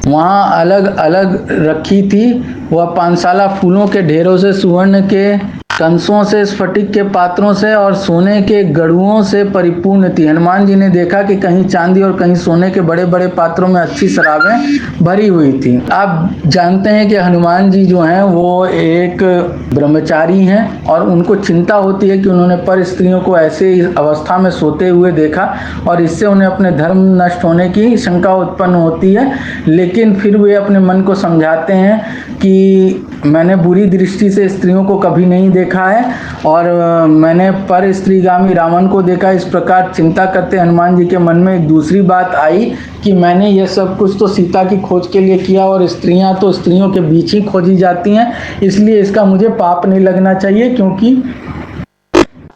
वहाँ अलग अलग रखी थी। वह पानशाला फूलों के ढेरों से सुवर्ण के कंसों से, स्फटिक के पात्रों से और सोने के गढ़ुओं से परिपूर्ण थी। हनुमान जी ने देखा कि कहीं चांदी और कहीं सोने के बड़े बड़े पात्रों में अच्छी शराबें भरी हुई थी। आप जानते हैं कि हनुमान जी जो हैं वो एक ब्रह्मचारी हैं और उनको चिंता होती है कि उन्होंने पर स्त्रियों को ऐसे अवस्था में सोते हुए देखा और इससे उन्हें अपने धर्म नष्ट होने की शंका उत्पन्न होती है। लेकिन फिर वे अपने मन को समझाते हैं कि मैंने बुरी दृष्टि से स्त्रियों को कभी नहीं देखा है और मैंने पर स्त्रीगामी रावण को देखा। इस प्रकार चिंता करते हनुमान जी के मन में एक दूसरी बात आई कि मैंने ये सब कुछ तो सीता की खोज के लिए किया और स्त्रियां तो स्त्रियों के बीच ही खोजी जाती हैं, इसलिए इसका मुझे पाप नहीं लगना चाहिए, क्योंकि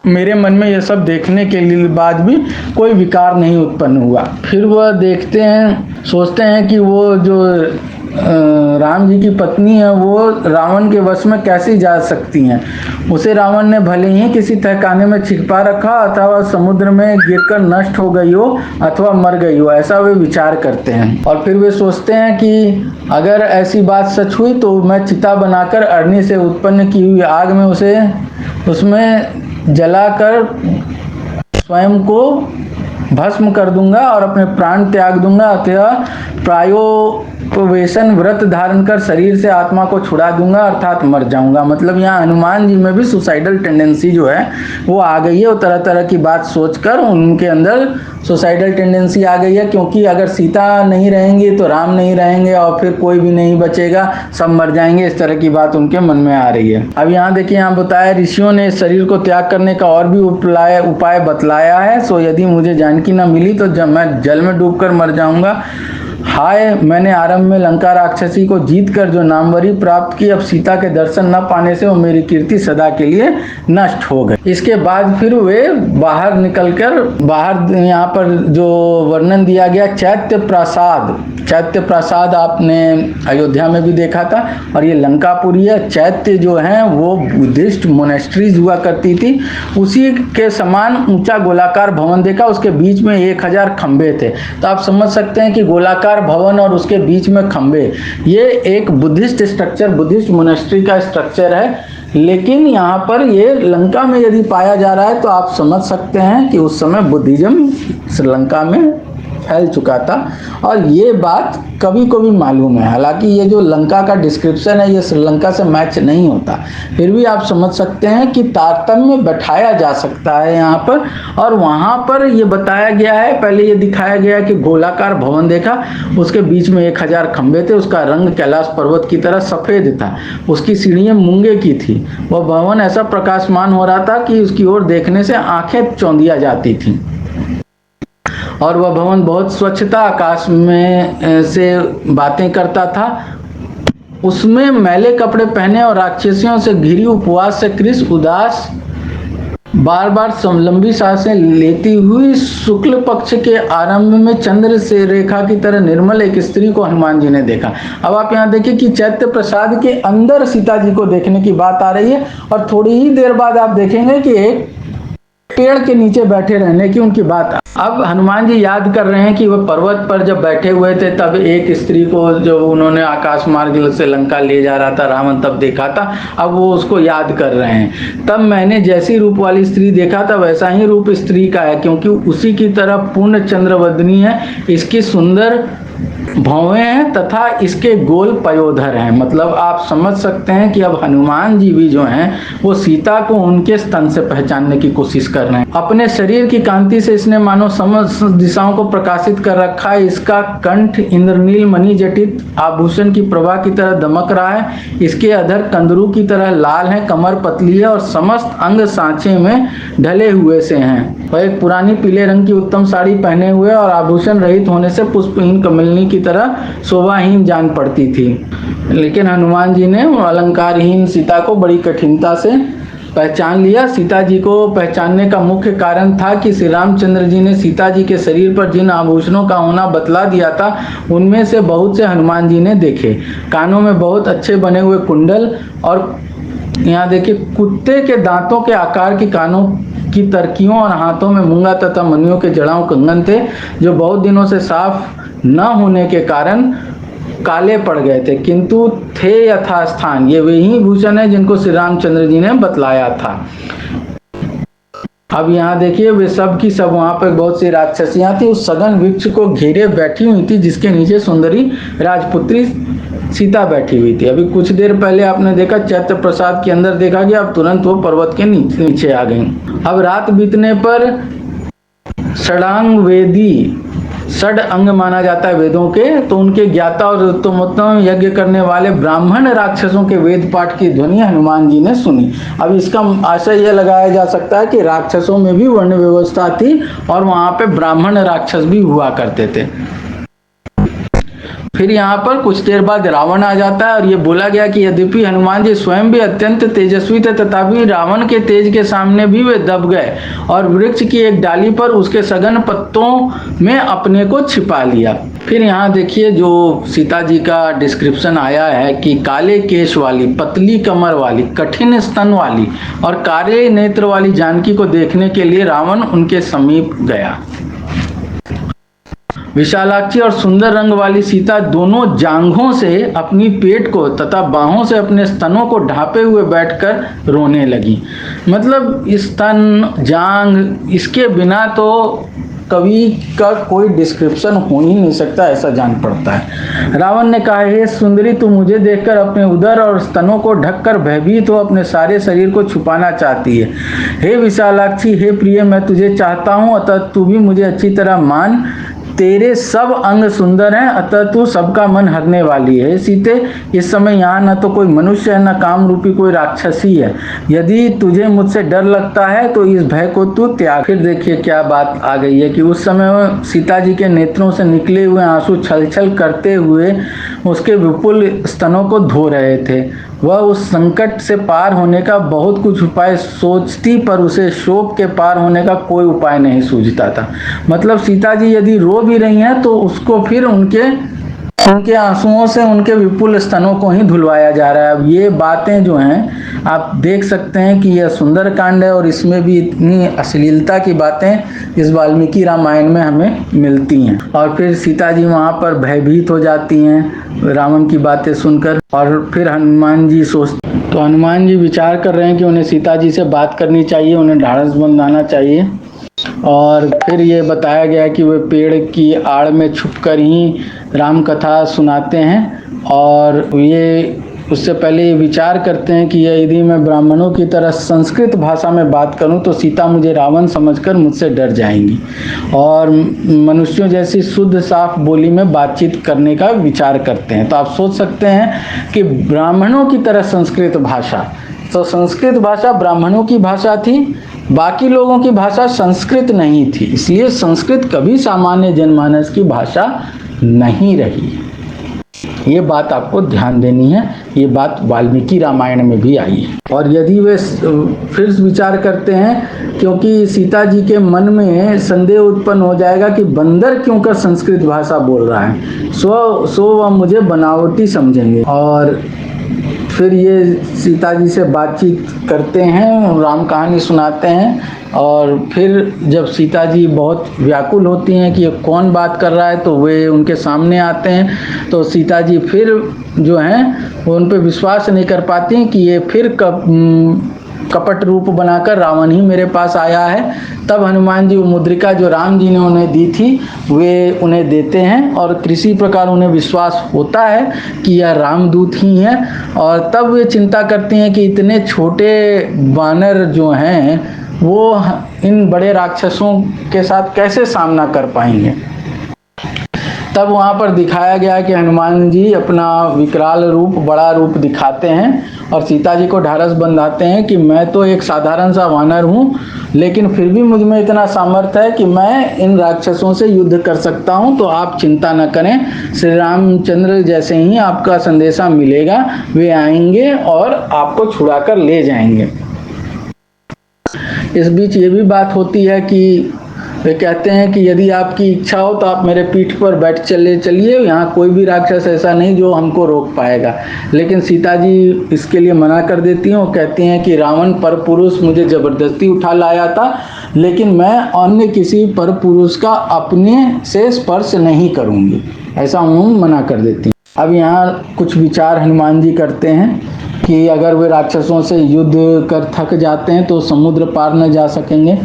मेरे मन में यह सब देखने के लिए बाद भी कोई विकार नहीं उत्पन्न हुआ। फिर वह देखते हैं, सोचते हैं कि वो जो राम जी की पत्नी है वो रावण के वश में कैसे जा सकती हैं। उसे रावण ने भले ही किसी तहखाने में छिपा रखा अथवा समुद्र में गिरकर नष्ट हो गई हो अथवा मर गई हो, ऐसा वे विचार करते हैं। और फिर वे सोचते हैं कि अगर ऐसी बात सच हुई तो मैं चिता बनाकर अग्नि से उत्पन्न की हुई आग में उसमें जलाकर स्वयं को भस्म कर दूंगा और अपने प्राण त्याग दूंगा, अथवा प्रायोपवेशन व्रत धारण कर शरीर से आत्मा को छुड़ा दूंगा, अर्थात मर जाऊंगा। मतलब यहाँ हनुमान जी में भी सुसाइडल टेंडेंसी जो है वो आ गई है। वो तरह तरह की बात सोचकर उनके अंदर सुसाइडल टेंडेंसी आ गई है, क्योंकि अगर सीता नहीं रहेंगी तो राम नहीं रहेंगे और फिर कोई भी नहीं बचेगा, सब मर जाएंगे। इस तरह की बात उनके मन में आ रही है। अब यहाँ देखिए, यहाँ बताया ऋषियों ने शरीर को त्याग करने का और भी उपाय बतलाया है। सो यदि मुझे जानकी न मिली तो जब मैं जल में डूबकर मर जाऊंगा। हाय, मैंने आरंभ में लंका राक्षसी को जीत कर जो नामवरी प्राप्त की, अब सीता के दर्शन न पाने से वो मेरी कीर्ति सदा के लिए नष्ट हो गई। इसके बाद फिर वे बाहर निकलकर, बाहर यहाँ पर जो वर्णन दिया गया चैत्य प्रासाद आपने अयोध्या में भी देखा था और ये लंकापुरी है। चैत्य जो है वो बुद्धिस्ट मोनेस्ट्रीज हुआ करती थी, उसी के समान ऊंचा गोलाकार भवन देखा, उसके बीच में 1000 खंबे थे। तो आप समझ सकते हैं कि गोलाकार भवन और उसके बीच में खंबे, ये एक बुद्धिस्ट स्ट्रक्चर, बुद्धिस्ट मोनेस्ट्री का स्ट्रक्चर है। लेकिन यहाँ पर ये लंका में यदि पाया जा रहा है तो आप समझ सकते हैं कि उस समय बुद्धिज्म श्रीलंका में फैल चुका था और ये बात कभी को भी मालूम है। हालांकि ये जो लंका का डिस्क्रिप्शन है ये श्रीलंका से मैच नहीं होता, फिर भी आप समझ सकते हैं कि तारतम्य बैठाया जा सकता है यहाँ पर। और वहाँ पर ये बताया गया है, पहले ये दिखाया गया कि गोलाकार भवन देखा, उसके बीच में 1000 खंबे थे, उसका रंग कैलाश पर्वत की तरह सफ़ेद था, उसकी सीढ़ियाँ मूंगे की थी, वह भवन ऐसा प्रकाशमान हो रहा था कि उसकी ओर देखने से आंखें चौंधिया जाती थी और वह भवन बहुत स्वच्छ था, आकाश में से बातें करता था। उसमें मैले कपड़े पहने और राक्षसियों से घिरी उपवास से कृष उदास बार बार लंबी सांसें लेती हुई शुक्ल पक्ष के आरंभ में चंद्र से रेखा की तरह निर्मल एक स्त्री को हनुमान जी ने देखा। अब आप यहाँ देखिए कि चैत्य प्रसाद के अंदर सीता जी को देखने की बात आ रही है और थोड़ी ही देर बाद आप देखेंगे कि एक पेड़ के नीचे बैठे रहने की उनकी बात। अब हनुमान जी याद कर रहे हैं कि वह पर्वत पर जब बैठे हुए थे तब एक स्त्री को जो उन्होंने आकाश मार्ग से लंका ले जा रहा था रावण, तब देखा था। अब वो उसको याद कर रहे हैं। तब मैंने जैसी रूप वाली स्त्री देखा था वैसा ही रूप स्त्री का है, क्योंकि उसी की तरह पूर्ण चंद्रवदनी है, इसकी सुंदर भौवें हैं तथा इसके गोल पयोधर हैं। मतलब आप समझ सकते हैं कि अब हनुमान जी भी जो हैं वो सीता को उनके स्तन से पहचानने की कोशिश कर रहे हैं। अपने शरीर की कांति से इसने मानो समस्त दिशाओं को प्रकाशित कर रखा है। इसका कंठ इंद्रनील मणि जटित आभूषण की प्रभा की तरह दमक रहा है। इसके अधर कंदरू की तरह लाल है, कमर पतली है और समस्त अंग सांचे में ढले हुए से हैं। वह एक पुरानी पीले रंग की उत्तम साड़ी पहने हुए और आभूषण रहित होने से पुष्पहीन कमलिनी की तरह शोभाहीन जान पड़ती थी। लेकिन हनुमान जी ने अलंकारहीन सीता को बड़ी कठिनता से पहचान लिया। सीता जी को पहचानने का मुख्य कारण था कि श्री रामचंद्र जी ने सीता जी के शरीर पर जिन आभूषणों का होना बतला दिया था उनमें से बहुत से हनुमान जी ने देखे। कानों में बहुत अच्छे बने हुए कुंडल और यहाँ देखिए कुत्ते के दांतों के आकार के कानों की तरकियों और हाथों में मूंगा तथा मणियों के जड़ाऊ कंगन थे, जो बहुत दिनों से साफ न होने के कारण काले पड़ गए थे, किंतु थे यथास्थान। ये वही भूषण है जिनको श्री रामचंद्र जी ने बतलाया था। अब यहाँ देखिए वे सब की सब वहां पर बहुत सी राक्षसियां थी, उस सघन वृक्ष को घेरे बैठी हुई थी, जिसके नीचे सुंदरी राजपुत्री सीता बैठी हुई थी। अभी कुछ देर पहले आपने देखा चैत्र प्रसाद के अंदर देखा गया, अब तुरंत वो पर्वत के नीचे आ गई। अब रात बीतने पर षडांग वेदी, षड अंग माना जाता है वेदों के, तो उनके ज्ञाता और ऋतुमतों यज्ञ करने वाले ब्राह्मण राक्षसों के वेद पाठ की ध्वनि हनुमान जी ने सुनी। अब इसका आशय यह लगाया जा सकता है कि राक्षसों में भी वर्ण व्यवस्था थी और वहां पे ब्राह्मण राक्षस भी हुआ करते थे। फिर यहाँ पर कुछ देर बाद रावण आ जाता है और ये बोला गया कि यद्यपि हनुमान जी स्वयं भी अत्यंत तेजस्वी थे, तथापि रावण के तेज के सामने भी वे दब गए और वृक्ष की एक डाली पर उसके सघन पत्तों में अपने को छिपा लिया। फिर यहाँ देखिए जो सीता जी का डिस्क्रिप्शन आया है कि काले केश वाली, पतली कमर वाली, कठिन स्तन वाली और काले नेत्र वाली जानकी को देखने के लिए रावण उनके समीप गया। विशालाक्षी और सुंदर रंग वाली सीता दोनों जांघों से अपनी पेट को तथा बाहों से अपने स्तनों को ढांपे हुए बैठकर रोने लगी। मतलब स्तन, जांघ, इसके बिना तो कवि का कोई डिस्क्रिप्शन हो ही नहीं सकता, ऐसा जान पड़ता है। रावण ने कहा, हे सुंदरी, तू मुझे देखकर अपने उदर और स्तनों को ढककर भयभीत हो अपने सारे शरीर को छुपाना चाहती है। हे विशालाक्षी, हे प्रिय, मैं तुझे चाहता हूँ, अतः तू भी मुझे अच्छी तरह मान। तेरे सब अंग सुंदर हैं, अतः तू सबका मन हरने वाली है। सीते, इस समय यहाँ न तो कोई मनुष्य है, न काम रूपी कोई राक्षसी है। यदि तुझे मुझसे डर लगता है तो इस भय को तू त्याग। फिर देखिए क्या बात आ गई है कि उस समय सीता जी के नेत्रों से निकले हुए आंसू छल छल करते हुए उसके विपुल स्तनों को धो रहे थे। वह उस संकट से पार होने का बहुत कुछ उपाय सोचती, पर उसे शोक के पार होने का कोई उपाय नहीं सूझता था। मतलब सीता जी यदि रो भी रही हैं तो उसको फिर उनके आंसुओं से उनके विपुल स्तनों को ही धुलवाया जा रहा है। अब ये बातें जो हैं आप देख सकते हैं कि यह सुंदर कांड है और इसमें भी इतनी अश्लीलता की बातें इस वाल्मीकि रामायण में हमें मिलती हैं। और फिर सीता जी वहाँ पर भयभीत हो जाती हैं रावण की बातें सुनकर। और फिर हनुमान जी तो हनुमान जी विचार कर रहे हैं कि उन्हें सीता जी से बात करनी चाहिए, उन्हें ढाढ़स बंधाना चाहिए। और फिर ये बताया गया कि वे पेड़ की आड़ में छुपकर ही राम कथा सुनाते हैं और ये उससे पहले ये विचार करते हैं कि यदि मैं ब्राह्मणों की तरह संस्कृत भाषा में बात करूं तो सीता मुझे रावण समझकर मुझसे डर जाएंगी, और मनुष्यों जैसी शुद्ध साफ बोली में बातचीत करने का विचार करते हैं। तो आप सोच सकते हैं कि ब्राह्मणों की तरह संस्कृत भाषा, तो संस्कृत भाषा ब्राह्मणों की भाषा थी, बाकी लोगों की भाषा संस्कृत नहीं थी, इसलिए संस्कृत कभी सामान्य जनमानस की भाषा नहीं रही। ये बात आपको ध्यान देनी है, ये बात वाल्मीकि रामायण में भी आई है। और यदि वे फिर विचार करते हैं, क्योंकि सीता जी के मन में संदेह उत्पन्न हो जाएगा कि बंदर क्यों कर संस्कृत भाषा बोल रहा है, सो वह मुझे बनावटी समझेंगे। और फिर ये सीता जी से बातचीत करते हैं, राम कहानी सुनाते हैं। और फिर जब सीता जी बहुत व्याकुल होती हैं कि ये कौन बात कर रहा है, तो वे उनके सामने आते हैं। तो सीता जी फिर जो हैं वो उन पर विश्वास नहीं कर पाती हैं कि ये फिर कपट रूप बनाकर रावण ही मेरे पास आया है। तब हनुमान जी वो मुद्रिका जो राम जी ने उन्हें दी थी वे उन्हें देते हैं, और किसी प्रकार उन्हें विश्वास होता है कि यह रामदूत ही हैं। और तब वे चिंता करती हैं कि इतने छोटे वानर जो हैं वो इन बड़े राक्षसों के साथ कैसे सामना कर पाएंगे। तब वहाँ पर दिखाया गया कि हनुमान जी अपना विकराल रूप, बड़ा रूप दिखाते हैं और सीता जी को ढाढ़स बंधाते हैं कि मैं तो एक साधारण सा वानर हूँ, लेकिन फिर भी मुझ में इतना सामर्थ्य है कि मैं इन राक्षसों से युद्ध कर सकता हूँ। तो आप चिंता न करें, श्री रामचंद्र जैसे ही आपका संदेशा मिलेगा वे आएंगे और आपको छुड़ा कर ले जाएंगे। इस बीच ये भी बात होती है कि वे कहते हैं कि यदि आपकी इच्छा हो तो आप मेरे पीठ पर बैठ चलिए, यहाँ कोई भी राक्षस ऐसा नहीं जो हमको रोक पाएगा। लेकिन सीता जी इसके लिए मना कर देती हैं। वो कहती हैं कि रावण परपुरुष मुझे जबरदस्ती उठा लाया था, लेकिन मैं अन्य किसी परपुरुष का अपने से स्पर्श नहीं करूँगी, ऐसा उन्होंने मना कर देती हैं। अब यहाँ कुछ विचार हनुमान जी करते हैं कि अगर वे राक्षसों से युद्ध कर थक जाते हैं तो समुद्र पार न जा सकेंगे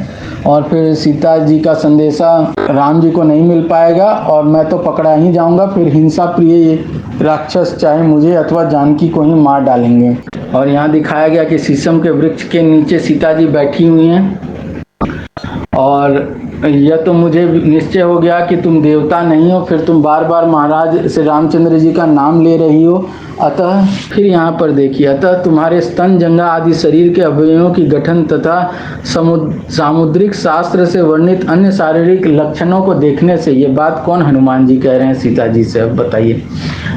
और फिर सीता जी का संदेशा राम जी को नहीं मिल पाएगा और मैं तो पकड़ा ही जाऊंगा। फिर हिंसा प्रिय राक्षस चाहे मुझे अथवा जानकी को ही मार डालेंगे। और यहाँ दिखाया गया कि शीशम के वृक्ष के नीचे सीता जी बैठी हुई हैं और यह तो मुझे निश्चय हो गया कि तुम देवता नहीं हो, फिर तुम बार बार महाराज श्री रामचंद्र जी का नाम ले रही हो। अतः फिर यहाँ पर देखिए, अतः तुम्हारे स्तन, जंघा आदि शरीर के अवयवों की गठन तथा सामुद्रिक शास्त्र से वर्णित अन्य शारीरिक लक्षणों को देखने से, ये बात कौन हनुमान जी कह रहे हैं सीता जी से, अब बताइए।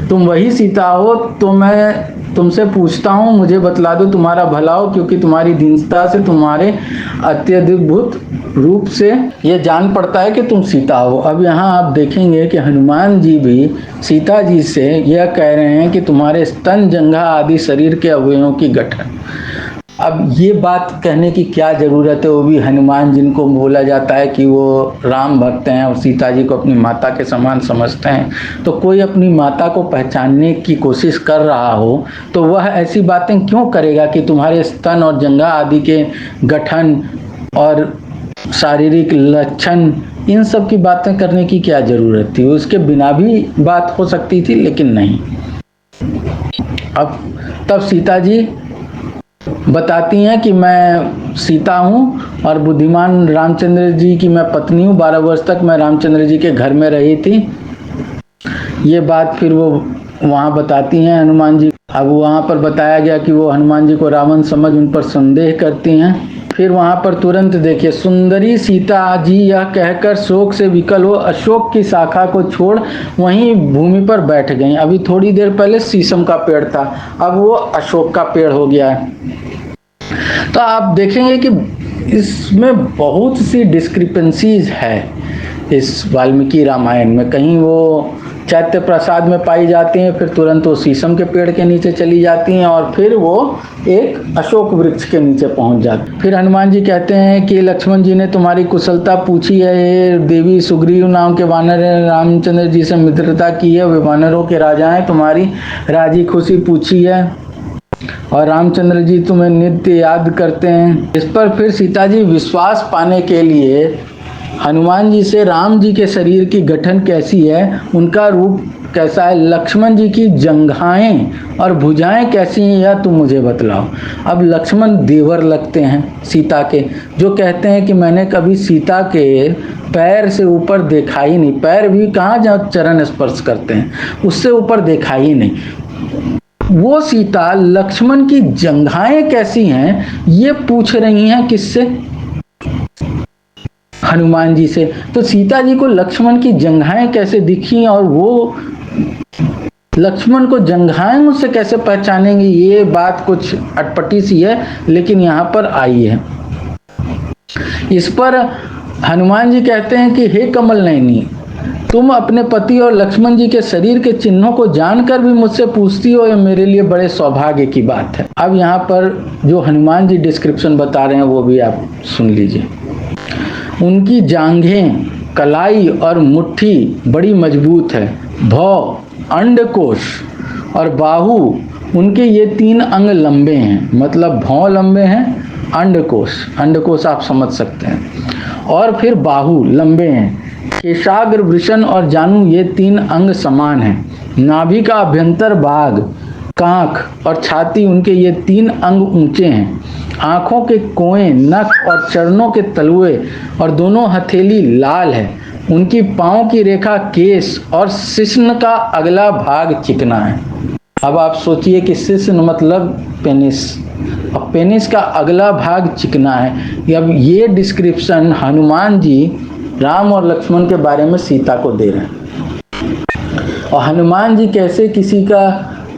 तुम वही सीता हो तो मैं तुमसे पूछता हूँ, मुझे बतला दो तुम्हारा भला हो, क्योंकि तुम्हारी दीनता से, तुम्हारे अत्यद्भुत रूप से ये जान पड़ता है कि तुम सीता हो। अब यहाँ आप देखेंगे कि हनुमान जी भी सीता जी से यह कह रहे हैं कि तुम्हारे स्तन, जंघा आदि शरीर के अवयवों की गठन। अब ये बात कहने की क्या ज़रूरत है, वो भी हनुमान जिनको बोला जाता है कि वो राम भक्त हैं और सीता जी को अपनी माता के समान समझते हैं। तो कोई अपनी माता को पहचानने की कोशिश कर रहा हो तो वह ऐसी बातें क्यों करेगा कि तुम्हारे स्तन और जंघा आदि के गठन और शारीरिक लक्षण, इन सब की बातें करने की क्या ज़रूरत थी। उसके बिना भी बात हो सकती थी, लेकिन नहीं। अब तब सीता जी बताती हैं कि मैं सीता हूँ और बुद्धिमान रामचंद्र जी की मैं पत्नी हूँ। 12 वर्ष तक मैं रामचंद्र जी के घर में रही थी। ये बात फिर वो वहाँ बताती हैं हनुमान जी। अब वहाँ पर बताया गया कि वो हनुमान जी को रावण समझ उन पर संदेह करती हैं। फिर वहाँ पर तुरंत देखिए, सुंदरी सीता जी यह कहकर शोक से विकल हो अशोक की शाखा को छोड़ वहीं भूमि पर बैठ गई। अभी थोड़ी देर पहले शीशम का पेड़ था, अब वो अशोक का पेड़ हो गया है। तो आप देखेंगे कि इसमें बहुत सी डिस्क्रिपेंसीज है इस वाल्मीकि रामायण में। कहीं वो चैत्य प्रसाद में पाई जाती हैं, फिर तुरंत वो शीशम के पेड़ के नीचे चली जाती हैं और फिर वो एक अशोक वृक्ष के नीचे पहुंच जाती। फिर हनुमान जी कहते हैं कि लक्ष्मण जी ने तुम्हारी कुशलता पूछी है। ये देवी सुग्रीव नाम के वानर रामचंद्र जी से मित्रता की है, वे वानरों के राजा हैं, तुम्हारी राजी खुशी पूछी है और रामचंद्र जी तुम्हें नित्य याद करते हैं। इस पर फिर सीता जी विश्वास पाने के लिए हनुमान जी से राम जी के शरीर की गठन कैसी है, उनका रूप कैसा है, लक्ष्मण जी की जंघाएं और भुजाएं कैसी हैं, यह तुम मुझे बतलाओ। अब लक्ष्मण देवर लगते हैं सीता के, जो कहते हैं कि मैंने कभी सीता के पैर से ऊपर देखा ही नहीं। पैर भी कहाँ जहाँ चरण स्पर्श करते हैं, उससे ऊपर देखा ही नहीं। वो सीता लक्ष्मण की जंघाएं कैसी हैं ये पूछ रही हैं, किससे? हनुमान जी से। तो सीता जी को लक्ष्मण की जंघाएं कैसे दिखी और वो लक्ष्मण को जंघाएं मुझसे कैसे पहचानेंगे, ये बात कुछ अटपटी सी है, लेकिन यहाँ पर आई है। इस पर हनुमान जी कहते हैं कि हे कमल नयनी, तुम अपने पति और लक्ष्मण जी के शरीर के चिन्हों को जानकर भी मुझसे पूछती हो, यह मेरे लिए बड़े सौभाग्य की बात है। अब यहाँ पर जो हनुमान जी डिस्क्रिप्शन बता रहे हैं वो भी आप सुन लीजिए। उनकी जांघें, कलाई और मुट्ठी बड़ी मजबूत है। भौ, अंडकोश और बाहु, उनके ये 3 अंग लंबे हैं। मतलब भौं लंबे हैं, अंडकोश आप समझ सकते हैं, और फिर बाहु लंबे हैं। केशाग्र, वृषण और जानू, ये 3 अंग समान हैं। नाभि का अभ्यंतर भाग, कांख और छाती, उनके ये 3 अंग ऊंचे हैं। आँखों के कोए, नख और चरणों के तलुए और दोनों हथेली लाल है। उनकी पाँव की रेखा केश और शिश्न का अगला भाग चिकना है। अब आप सोचिए कि शिश्न मतलब पेनिस, और पेनिस का अगला भाग चिकना है। अब ये डिस्क्रिप्शन हनुमान जी राम और लक्ष्मण के बारे में सीता को दे रहे हैं। और हनुमान जी कैसे किसी का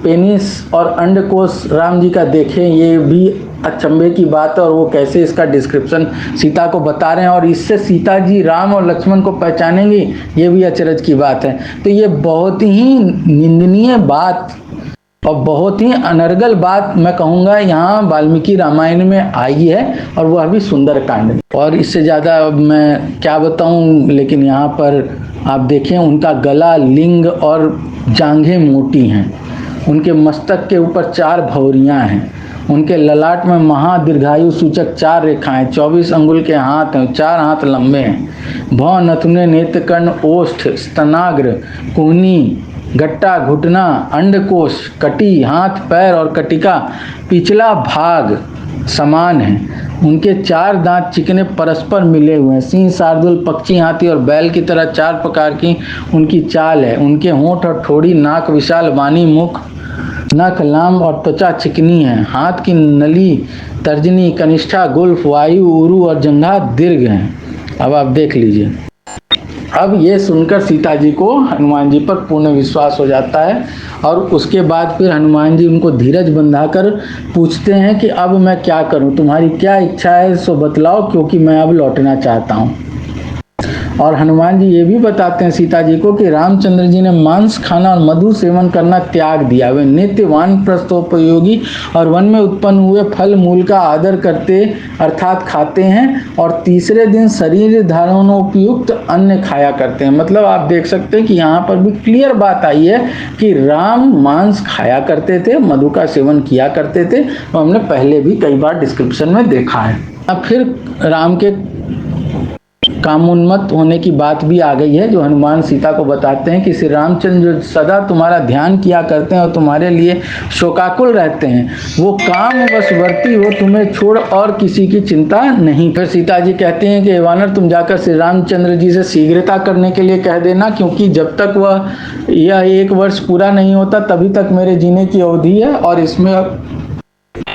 पेनिस और अंडकोश राम जी का देखें, ये भी अचंभे की बात है, और वो कैसे इसका डिस्क्रिप्शन सीता को बता रहे हैं और इससे सीता जी राम और लक्ष्मण को पहचानेंगी, ये भी अचरज की बात है। तो ये बहुत ही निंदनीय बात और बहुत ही अनर्गल बात मैं कहूँगा यहाँ वाल्मीकि रामायण में आई है, और वह भी सुंदरकांड में। और इससे ज़्यादा अब मैं क्या बताऊँ, लेकिन यहाँ पर आप देखें उनका गला, लिंग और जांघें मोटी हैं, उनके मस्तक के ऊपर 4 भौरियाँ हैं, उनके ललाट में महादीर्घायु सूचक 4 रेखाएं, 24 अंगुल के हाथ हैं, 4 हाथ लंबे हैं, भौं, नथुने, नेत्र, कर्ण, ओष्ठ, स्तनाग्र, कुहनी, गट्टा, घुटना, अंडकोश, कटी, हाथ, पैर और कटिका पिछला भाग समान है। उनके 4 दांत चिकने परस्पर मिले हुए हैं। सिंह, शार्दूल, पक्षी, हाथी और बैल की तरह 4 प्रकार की उनकी चाल है। उनके होंठ और ठोड़ी, नाक विशाल, वाणी, मुख, नख, लाम और त्वचा चिकनी है। हाथ की नली, तर्जनी, कनिष्ठा, गुल्फ, वायु, उरु और जंघा दीर्घ हैं। अब आप देख लीजिए। अब ये सुनकर सीता जी को हनुमान जी पर पूर्ण विश्वास हो जाता है, और उसके बाद फिर हनुमान जी उनको धीरज बंधाकर पूछते हैं कि अब मैं क्या करूं, तुम्हारी क्या इच्छा है सो बतलाओ, क्योंकि मैं अब लौटना चाहता हूं। और हनुमान जी ये भी बताते हैं सीता जी को कि रामचंद्र जी ने मांस खाना और मधु सेवन करना त्याग दिया। वे नित्य वानप्रस्थोपयोगी और वन में उत्पन्न हुए फल मूल का आदर करते अर्थात खाते हैं, और तीसरे दिन शरीर धारणोपयुक्त अन्न खाया करते हैं। मतलब आप देख सकते हैं कि यहाँ पर भी क्लियर बात आई है कि राम मांस खाया करते थे, मधु का सेवन किया करते थे, और हमने पहले भी कई बार डिस्क्रिप्शन में देखा है। अब फिर राम के कामोन्मत्त होने की बात भी आ गई है, जो हनुमान सीता को बताते हैं कि श्री रामचंद्र जो सदा तुम्हारा ध्यान किया करते हैं और तुम्हारे लिए शोकाकुल रहते हैं, वो काम वशवर्ती हो, तुम्हें छोड़ और किसी की चिंता नहीं। फिर सीता जी कहते हैं कि वानर, तुम जाकर श्री रामचंद्र जी से शीघ्रता करने के लिए कह देना, क्योंकि जब तक यह 1 वर्ष पूरा नहीं होता तभी तक मेरे जीने की अवधि है, और इसमें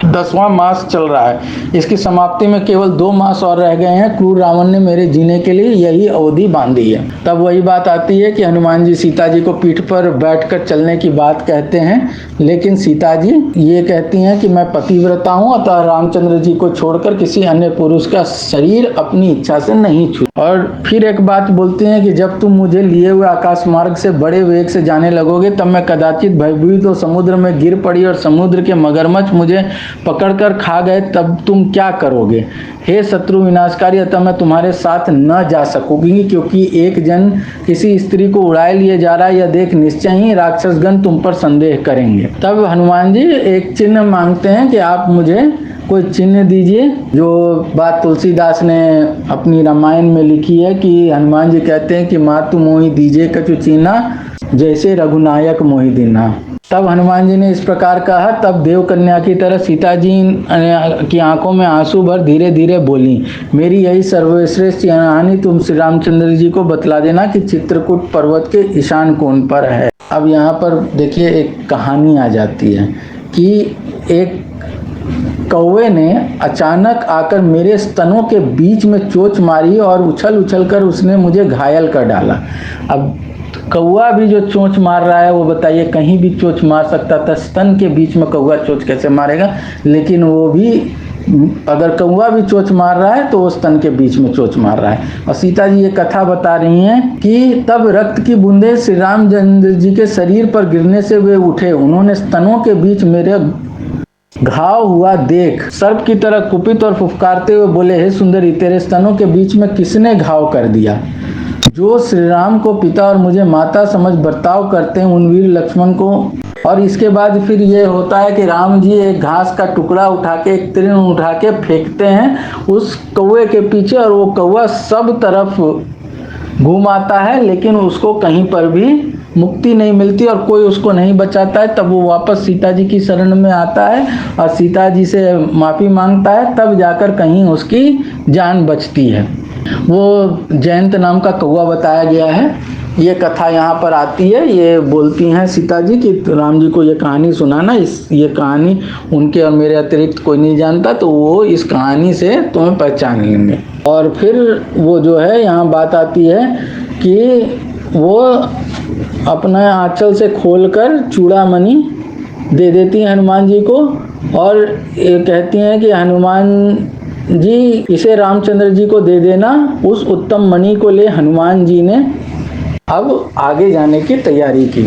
10वां मास चल रहा है। इसकी समाप्ति में केवल 2 मास और रह गए हैं। क्रूर रावण ने मेरे जीने के लिए यही अवधि बांधी है। तब वही बात आती है कि हनुमान जी सीता जी को पीठ पर बैठकर चलने की बात कहते हैं, लेकिन सीता जी ये कहती हैं कि मैं पतिव्रता हूँ, अतः रामचंद्र जी को छोड़कर किसी अन्य पुरुष का शरीर अपनी इच्छा से नहीं छू। और फिर एक बात बोलती हैं कि जब तुम मुझे लिए हुए आकाश मार्ग से बड़े वेग से जाने लगोगे, तब मैं कदाचित भयभीत हो समुद्र में गिर पड़ी और समुद्र के मगरमच्छ मुझे पकड़कर खा गए, तब तुम क्या करोगे? हे शत्रु विनाशकारी, अतः मैं तुम्हारे साथ न जा सकूंगी, क्योंकि एक जन किसी स्त्री को उड़ाए लिए जा रहा है, यह देख निश्चय ही राक्षसगण तुम पर संदेह करेंगे। तब हनुमान जी एक चिन्ह मांगते हैं कि आप मुझे कोई चिन्ह दीजिए। जो बात तुलसीदास ने अपनी रामायण में लिखी है कि हनुमान जी कहते हैं कि मातु मोहि दीजिए कछु चिन्ह, जैसे रघुनायक मोहि दीन्हा। तब हनुमान जी ने इस प्रकार कहा। तब देवकन्या की तरह सीता जी की आंखों में आंसू भर धीरे धीरे बोली, मेरी यही सर्वश्रेष्ठ कहानी तुम श्री रामचंद्र जी को बतला देना कि चित्रकूट पर्वत के ईशान कोण पर है। अब यहाँ पर देखिए एक कहानी आ जाती है कि एक कौवे ने अचानक आकर मेरे स्तनों के बीच में चोंच मारी और उछल उछल कर उसने मुझे घायल कर डाला। अब कौवा भी जो चोंच मार रहा है, वो बताइए कहीं भी चोंच मार सकता था, स्तन के बीच में कौवा चोंच कैसे मारेगा? लेकिन वो भी, अगर कौवा भी चोंच मार रहा है तो वो स्तन के बीच में चोंच मार रहा है। और सीता जी ये कथा बता रही हैं कि तब रक्त की बूंदें श्री रामचंद्र जी के शरीर पर गिरने से वे उठे। उन्होंने स्तनों के बीच मेरे घाव हुआ देख सर्प की तरह कुपित और फुफकारते हुए बोले, हे सुंदरी, तेरे स्तनों के बीच में किसने घाव कर दिया? जो श्री राम को पिता और मुझे माता समझ बर्ताव करते हैं, उन वीर लक्ष्मण को। और इसके बाद फिर ये होता है कि राम जी एक घास का टुकड़ा उठा के, एक तृण उठा के फेंकते हैं उस कौवे के पीछे, और वो कौवा सब तरफ घूम आता है, लेकिन उसको कहीं पर भी मुक्ति नहीं मिलती और कोई उसको नहीं बचाता है। तब वो वापस सीता जी की शरण में आता है और सीता जी से माफ़ी मांगता है, तब जाकर कहीं उसकी जान बचती है। वो जयंत नाम का कौवा बताया गया है। ये कथा यहाँ पर आती है। ये बोलती हैं सीता जी कि राम जी को ये कहानी सुनाना, ये कहानी उनके और मेरे अतिरिक्त कोई नहीं जानता, तो वो इस कहानी से तुम्हें पहचान लेंगे। और फिर वो जो है यहाँ बात आती है कि वो अपना आंचल से खोलकर चूड़ामणि दे देती हैं हनुमान जी को, और ये कहती हैं कि हनुमान जी इसे रामचंद्र जी को दे देना। उस उत्तम मणि को ले हनुमान जी ने अब आगे जाने की तैयारी की।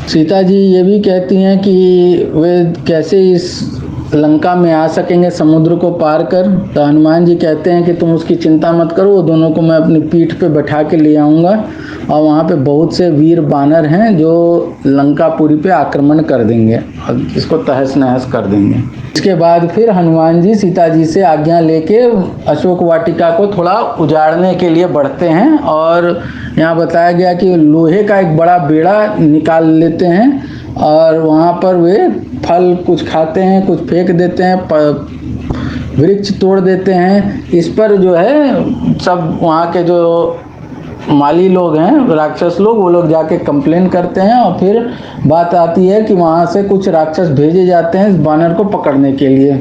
सीता जी ये भी कहती हैं कि वे कैसे इस लंका में आ सकेंगे समुद्र को पार कर। तो हनुमान जी कहते हैं कि तुम उसकी चिंता मत करो, वो दोनों को मैं अपनी पीठ पे बैठा के ले आऊँगा और वहाँ पे बहुत से वीर बानर हैं जो लंकापुरी पे आक्रमण कर देंगे और इसको तहस नहस कर देंगे। इसके बाद फिर हनुमान जी सीता जी से आज्ञा लेके अशोक वाटिका को थोड़ा उजाड़ने के लिए बढ़ते हैं और यहाँ बताया गया कि लोहे का एक बड़ा बेड़ा निकाल लेते हैं और वहाँ पर वे फल कुछ खाते हैं, कुछ फेंक देते हैं, वृक्ष तोड़ देते हैं। इस पर जो है सब वहाँ के जो माली लोग हैं, राक्षस लोग, वो लोग जाके कंप्लेन करते हैं और फिर बात आती है कि वहाँ से कुछ राक्षस भेजे जाते हैं इस बानर को पकड़ने के लिए।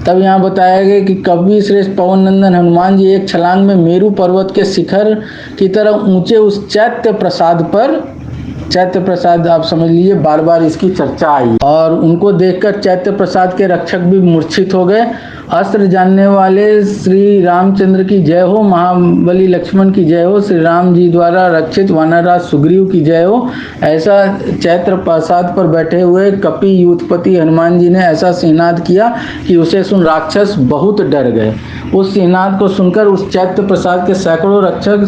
तब यहाँ बताया गया कि कवि श्रेष्ठ पवन नंदन हनुमान जी एक छलांग में मेरू पर्वत के शिखर की तरह ऊंचे उस चैत्य प्रसाद पर, चैत्य प्रसाद आप समझ लीजिए, बार बार इसकी चर्चा आई और उनको देखकर चैत्य प्रसाद के रक्षक भी मूर्छित हो गए। अस्त्र जानने वाले श्री रामचंद्र की जय हो, महाबली लक्ष्मण की जय हो, श्री राम जी द्वारा रक्षित वानरराज सुग्रीव की जय हो। ऐसा चैत्र प्रसाद पर बैठे हुए कपि यूथपति हनुमान जी ने ऐसा सिंहनाद किया कि उसे सुन राक्षस बहुत डर गए। उस सिंहनाद को सुनकर उस चैत्र प्रसाद के सैकड़ों रक्षक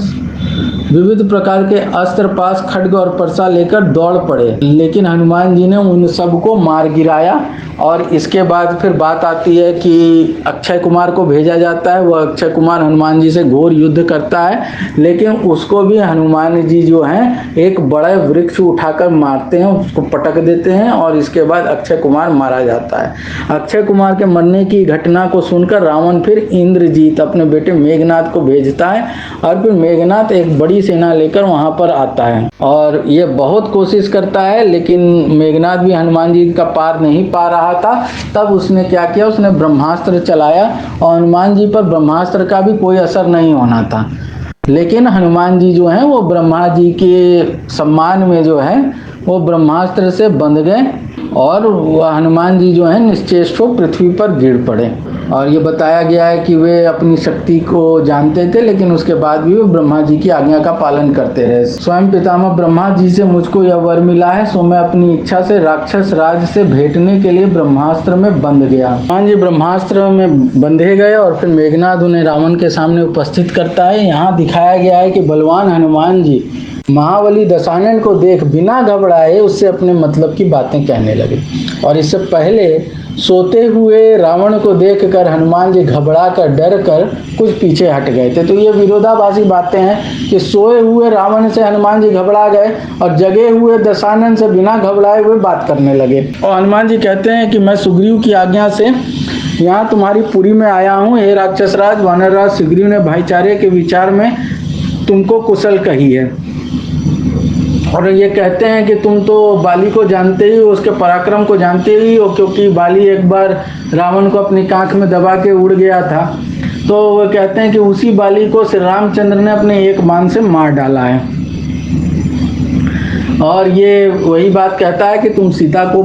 विविध प्रकार के अस्त्र, पास, खड्ग और परसा लेकर दौड़ पड़े, लेकिन हनुमान जी ने उन सबको मार गिराया। और इसके बाद फिर बात आती है कि अक्षय कुमार को भेजा जाता है। वह अक्षय कुमार हनुमान जी से घोर युद्ध करता है, लेकिन उसको भी हनुमान जी जो हैं एक बड़ा वृक्ष उठाकर मारते हैं, उसको पटक देते हैं और इसके बाद अक्षय कुमार मारा जाता है। अक्षय कुमार के मरने की घटना को सुनकर रावण फिर इंद्रजीत अपने बेटे मेघनाथ को भेजता है और फिर मेघनाथ एक बड़ी सेना लेकर वहां पर आता है और ये बहुत कोशिश करता है, लेकिन मेघनाथ भी हनुमान जी का पार नहीं पा रहा था। तब उसने क्या किया, उसने ब्रह्मास्त्र चलाया और हनुमान जी पर ब्रह्मास्त्र का भी कोई असर नहीं होना था, लेकिन हनुमान जी जो हैं वो ब्रह्मा जी के सम्मान में जो है वो ब्रह्मास्त्र से बंध गए और हनुमान जी जो हैं निश्चेष्ट हो पृथ्वी पर गिर पड़े। और ये बताया गया है कि वे अपनी शक्ति को जानते थे, लेकिन उसके बाद भी वो ब्रह्मा जी की आज्ञा का पालन करते रहे। स्वयं पितामह ब्रह्मा जी से मुझको यह वर मिला है, सो मैं अपनी इच्छा से राक्षस राज से भेंटने के लिए ब्रह्मास्त्र में बंध गया। हनुमान जी ब्रह्मास्त्र में बंधे गए और फिर मेघनाथ उन्हें रावण के सामने उपस्थित करता है। यहाँ दिखाया गया है कि बलवान हनुमान जी महाबली दशानन को देख बिना घबराए उससे अपने मतलब की बातें कहने लगे। और इससे पहले सोते हुए रावण को देखकर हनुमान जी घबरा कर, डर कर कुछ पीछे हट गए थे। तो ये विरोधाभासी बातें हैं कि सोए हुए रावण से हनुमान जी घबरा गए और जगे हुए दशानन से बिना घबराए हुए बात करने लगे। और हनुमान जी कहते हैं कि मैं सुग्रीव की आज्ञा से यहाँ तुम्हारी पुरी में आया हूँ। हे राक्षस राज वानरराज सुग्रीव ने भाईचारे के विचार में तुमको कुशल कही है। और ये कहते हैं कि तुम तो बाली को जानते ही हो, उसके पराक्रम को जानते ही हो, क्योंकि बाली एक बार रावण को अपनी कांख में दबा के उड़ गया था। तो वो कहते हैं कि उसी बाली को श्री रामचंद्र ने अपने एक बाण से मार डाला है। और ये वही बात कहता है कि तुम सीता को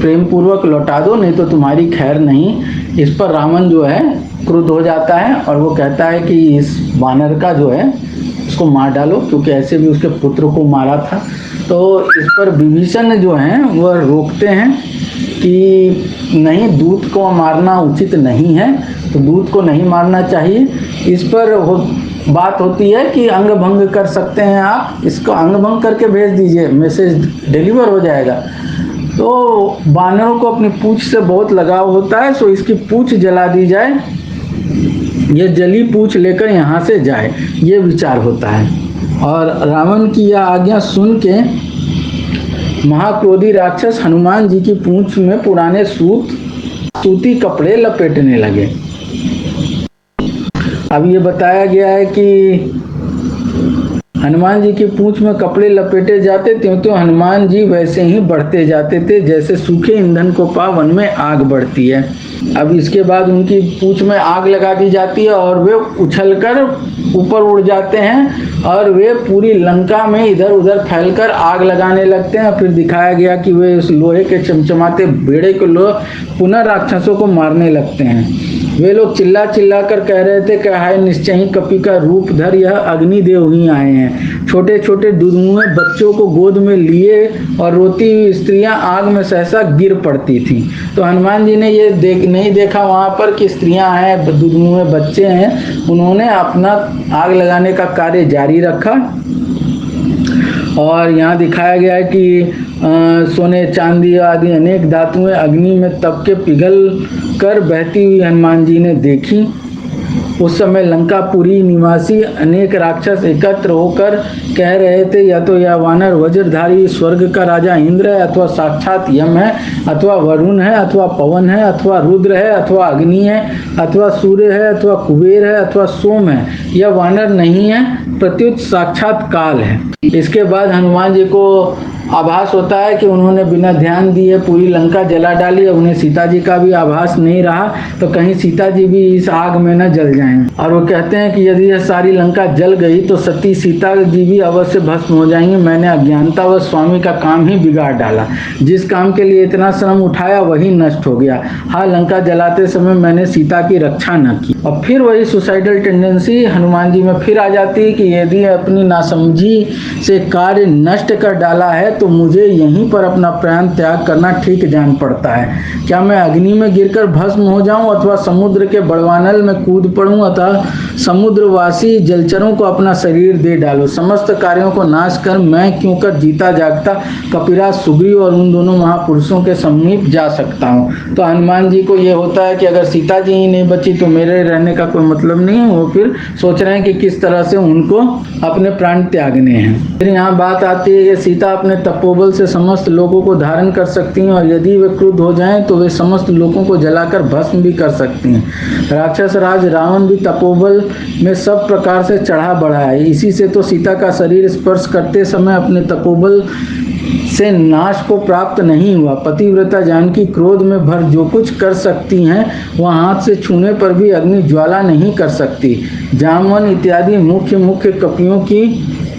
प्रेम पूर्वक लौटा दो, नहीं तो तुम्हारी खैर नहीं। इस पर रावण जो है क्रुद्ध हो जाता है और वो कहता है कि इस वानर का जो है उसको मार डालो, क्योंकि ऐसे भी उसके पुत्र को मारा था। तो इस पर विभीषण जो हैं वह रोकते हैं कि नहीं, दूत को मारना उचित नहीं है, तो दूत को नहीं मारना चाहिए। इस पर बात होती है कि अंग भंग कर सकते हैं आप, इसको अंग भंग करके भेज दीजिए, मैसेज डिलीवर हो जाएगा। तो बानरों को अपनी पूंछ से बहुत लगाव होता है, सो इसकी पूंछ जला दी जाए, ये जली पूंछ लेकर यहाँ से जाए, ये विचार होता है। और रावण की यह आज्ञा सुन के महाक्रोधी राक्षस हनुमान जी की पूंछ में पुराने सूती कपड़े लपेटने लगे। अब ये बताया गया है कि हनुमान जी की पूंछ में कपड़े लपेटे जाते, त्यों हनुमान जी वैसे ही बढ़ते जाते थे जैसे सूखे ईंधन को पा वन में आग बढ़ती है। अब इसके बाद उनकी पूंछ में आग लगा दी जाती है और वे उछलकर ऊपर उड़ जाते हैं और वे पूरी लंका में इधर उधर फैलकर आग लगाने लगते हैं। फिर दिखाया गया कि वे उस लोहे के चमचमाते बेड़े को पुनः राक्षसों को मारने लगते हैं। वे लोग चिल्ला चिल्ला कर कह रहे थे कि हाय निश्चय ही कपि का रूप धर यह अग्निदेव ही आए हैं। छोटे छोटे दुधमुहे बच्चों को गोद में लिए और रोती हुई स्त्रियां आग में सहसा गिर पड़ती थी। तो हनुमान जी ने ये नहीं देखा वहाँ पर कि स्त्रियां हैं, दुधमुहे बच्चे हैं। उन्होंने अपना आग लगाने का कार्य जारी रखा। और यहाँ दिखाया गया है कि सोने चांदी आदि अनेक धातुएं अग्नि में तप के पिघल कर बहती हुई हनुमान जी ने देखी। उस समय लंकापुरी निवासी अनेक राक्षस एकत्र होकर कह रहे थे या तो यह वानर वज्रधारी स्वर्ग का राजा इंद्र है, अथवा साक्षात यम है, अथवा वरुण है, अथवा पवन है, अथवा रुद्र है, अथवा अग्नि है, अथवा सूर्य है, अथवा कुबेर है, अथवा सोम है। यह वानर नहीं है, प्रत्युत साक्षात काल है। इसके बाद हनुमान जी को आभास होता है कि उन्होंने बिना ध्यान दिए पूरी लंका जला डाली। अब उन्हें सीता जी का भी आभास नहीं रहा तो कहीं सीता जी भी इस आग में न जल जाएं। और वो कहते हैं कि यदि यह सारी लंका जल गई तो सती सीता जी भी अवश्य भस्म हो जाएंगे। मैंने अज्ञानता व स्वामी का काम ही बिगाड़ डाला। जिस काम के लिए इतना श्रम उठाया वही नष्ट हो गया। हाँ, लंका जलाते समय मैंने सीता की रक्षा न की। और फिर वही सुसाइडल टेंडेंसी हनुमान जी में फिर आ जाती है कि यदि अपनी नासमझी से कार्य नष्ट कर डाला है तो मुझे यहीं पर अपना प्राण त्याग करना ठीक जान पड़ता है। क्या मैं अग्नि में गिरकर भस्म हो जाऊं अथवा समुद्र के बड़वानल में कूद पड़ूं अथवा समुद्रवासी जलचरों को अपना शरीर दे डालूं। समस्त कार्यों को नाश कर मैं क्यों कर जीता जागता कपिराज सुग्रीव और उन दोनों महापुरुषों के समीप जा सकता हूँ। तो हनुमान जी को ये होता है कि अगर सीता जी ही नहीं बची तो मेरे रहने का कोई मतलब नहीं है। वो फिर सोच रहे हैं कि किस तरह से उनको अपने प्राण त्यागने हैं। फिर यहाँ बात आती है कि सीता अपने तपोबल से समस्त लोगों को धारण कर सकती हैं और यदि वे क्रुद्ध हो जाएं तो वे समस्त लोगों को जलाकर भस्म भी कर सकती हैं। राक्षस राज रावण भी तपोबल में सब प्रकार से चढ़ा बढ़ा है। इसी से तो सीता का शरीर स्पर्श करते समय अपने तपोबल से नाश को प्राप्त नहीं हुआ। पतिव्रता जानकी क्रोध में भर जो कुछ कर सकती हैं वह हाथ से छूने पर भी अग्नि ज्वाला नहीं कर सकती। जामवन इत्यादि मुख्य मुख्य कपियों की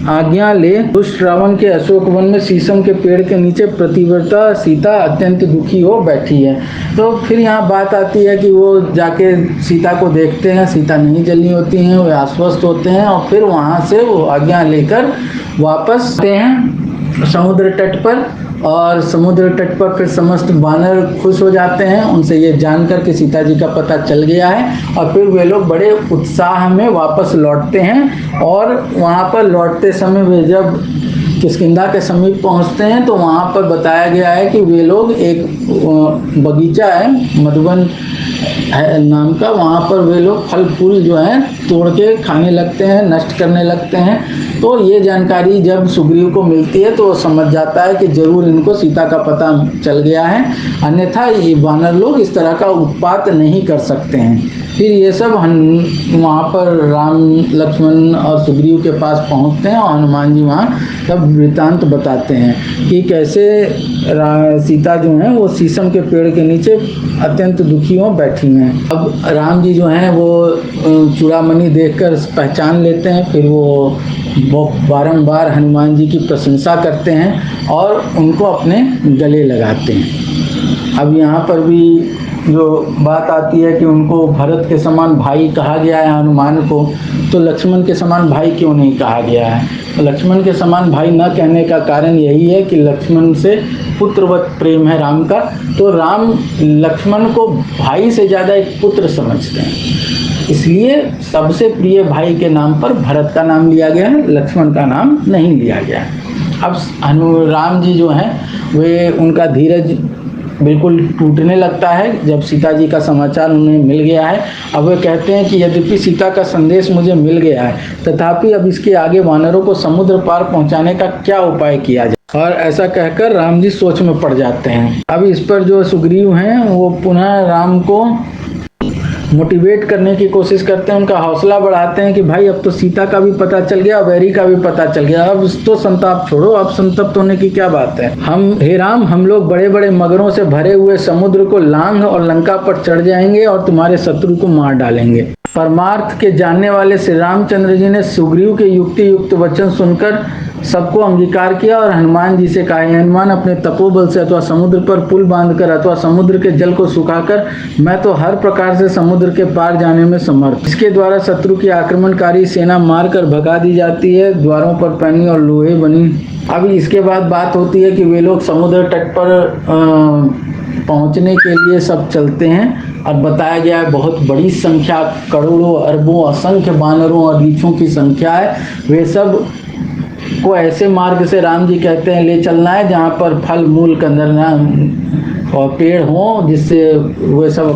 आज्ञा ले दुष्ट रावण के अशोक वन में शीशम के पेड़ के नीचे प्रतिव्रता सीता अत्यंत दुखी हो बैठी है। तो फिर यहाँ बात आती है कि वो जाके सीता को देखते हैं, सीता नहीं जली होती हैं, वे आश्वस्त होते हैं और फिर वहाँ से वो आज्ञा लेकर वापस आते हैं समुद्र तट पर। और समुद्र तट पर फिर समस्त वानर खुश हो जाते हैं उनसे ये जानकर कि सीता जी का पता चल गया है। और फिर वे लोग बड़े उत्साह में वापस लौटते हैं। और वहाँ पर लौटते समय वे जब किष्किंधा के समीप पहुँचते हैं तो वहाँ पर बताया गया है कि वे लोग एक बगीचा है मधुबन है नाम का, वहाँ पर वे लोग फल फूल जो है तोड़ के खाने लगते हैं, नष्ट करने लगते हैं। तो ये जानकारी जब सुग्रीव को मिलती है तो वो समझ जाता है कि जरूर इनको सीता का पता चल गया है, अन्यथा ये वानर लोग इस तरह का उत्पात नहीं कर सकते हैं। फिर ये सब वहाँ पर राम लक्ष्मण और सुग्रीव के पास पहुँचते हैं और हनुमान जी वहाँ सब वृत्तांत बताते हैं कि कैसे सीता जो है वो शीशम के पेड़ के नीचे अत्यंत दुखी हो बैठी हैं। अब राम जी जो हैं वो चूड़ामणि देखकर पहचान लेते हैं। फिर वो बारंबार हनुमान जी की प्रशंसा करते हैं और उनको अपने गले लगाते हैं। अब यहाँ पर भी जो बात आती है कि उनको भरत के समान भाई कहा गया है हनुमान को, तो लक्ष्मण के समान भाई क्यों नहीं कहा गया है? तो लक्ष्मण के समान भाई न कहने का कारण यही है कि लक्ष्मण से पुत्रवत प्रेम है राम का। तो राम लक्ष्मण को भाई से ज़्यादा एक पुत्र समझते हैं, इसलिए सबसे प्रिय भाई के नाम पर भरत का नाम लिया गया है, लक्ष्मण का नाम नहीं लिया गया है। अब राम जी जो हैं वे उनका धीरज बिल्कुल टूटने लगता है जब सीता जी का समाचार उन्हें मिल गया है। अब वे कहते हैं कि यद्यपि सीता का संदेश मुझे मिल गया है तथापि अब इसके आगे वानरों को समुद्र पार पहुंचाने का क्या उपाय किया जाए। और ऐसा कहकर राम जी सोच में पड़ जाते हैं। अब इस पर जो सुग्रीव हैं वो पुनः राम को मोटिवेट करने की कोशिश करते हैं, उनका हौसला बढ़ाते हैं कि भाई अब तो सीता का भी पता चल गया, वैरी का भी पता चल गया, अब तो संताप छोड़ो, अब संतप्त होने की क्या बात है। हे राम, हम लोग बड़े बड़े मगरों से भरे हुए समुद्र को लांघ और लंका पर चढ़ जाएंगे और तुम्हारे शत्रु को मार डालेंगे। परमार्थ के जानने वाले श्री रामचंद्र जी ने सुग्रीव के युक्ति युक्त वचन सुनकर सबको अंगीकार किया और हनुमान जी से कहा, हनुमान अपने तपोबल से अथवा समुद्र पर पुल बांधकर अथवा समुद्र के जल को सुखाकर मैं तो हर प्रकार से समुद्र के पार जाने में समर्थ। इसके द्वारा शत्रु की आक्रमणकारी सेना मारकर भगा दी जाती है। द्वारों पर पैनी और लोहे बनी। अब इसके बाद बात होती है कि वे लोग समुद्र तट पर पहुंचने के लिए सब चलते हैं और बताया गया है बहुत बड़ी संख्या, करोड़ों अरबों असंख्य वानरों और रीछों की संख्या है। वे सब को ऐसे मार्ग से राम जी कहते हैं ले चलना है जहाँ पर फल मूल कंदरना और पेड़ हों, जिससे वे सब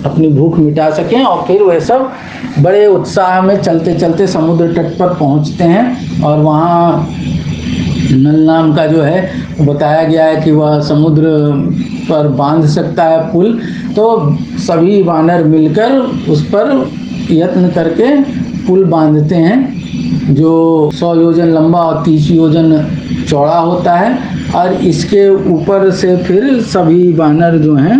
अपनी भूख मिटा सकें। और फिर वे सब बड़े उत्साह में चलते चलते समुद्र तट पर पहुँचते हैं और वहाँ नल नाम का जो है बताया गया है कि वह समुद्र पर बांध सकता है पुल। तो सभी वानर मिलकर उस पर यत्न करके पुल बांधते हैं जो 100 योजन लंबा और 30 योजन चौड़ा होता है। और इसके ऊपर से फिर सभी वानर जो हैं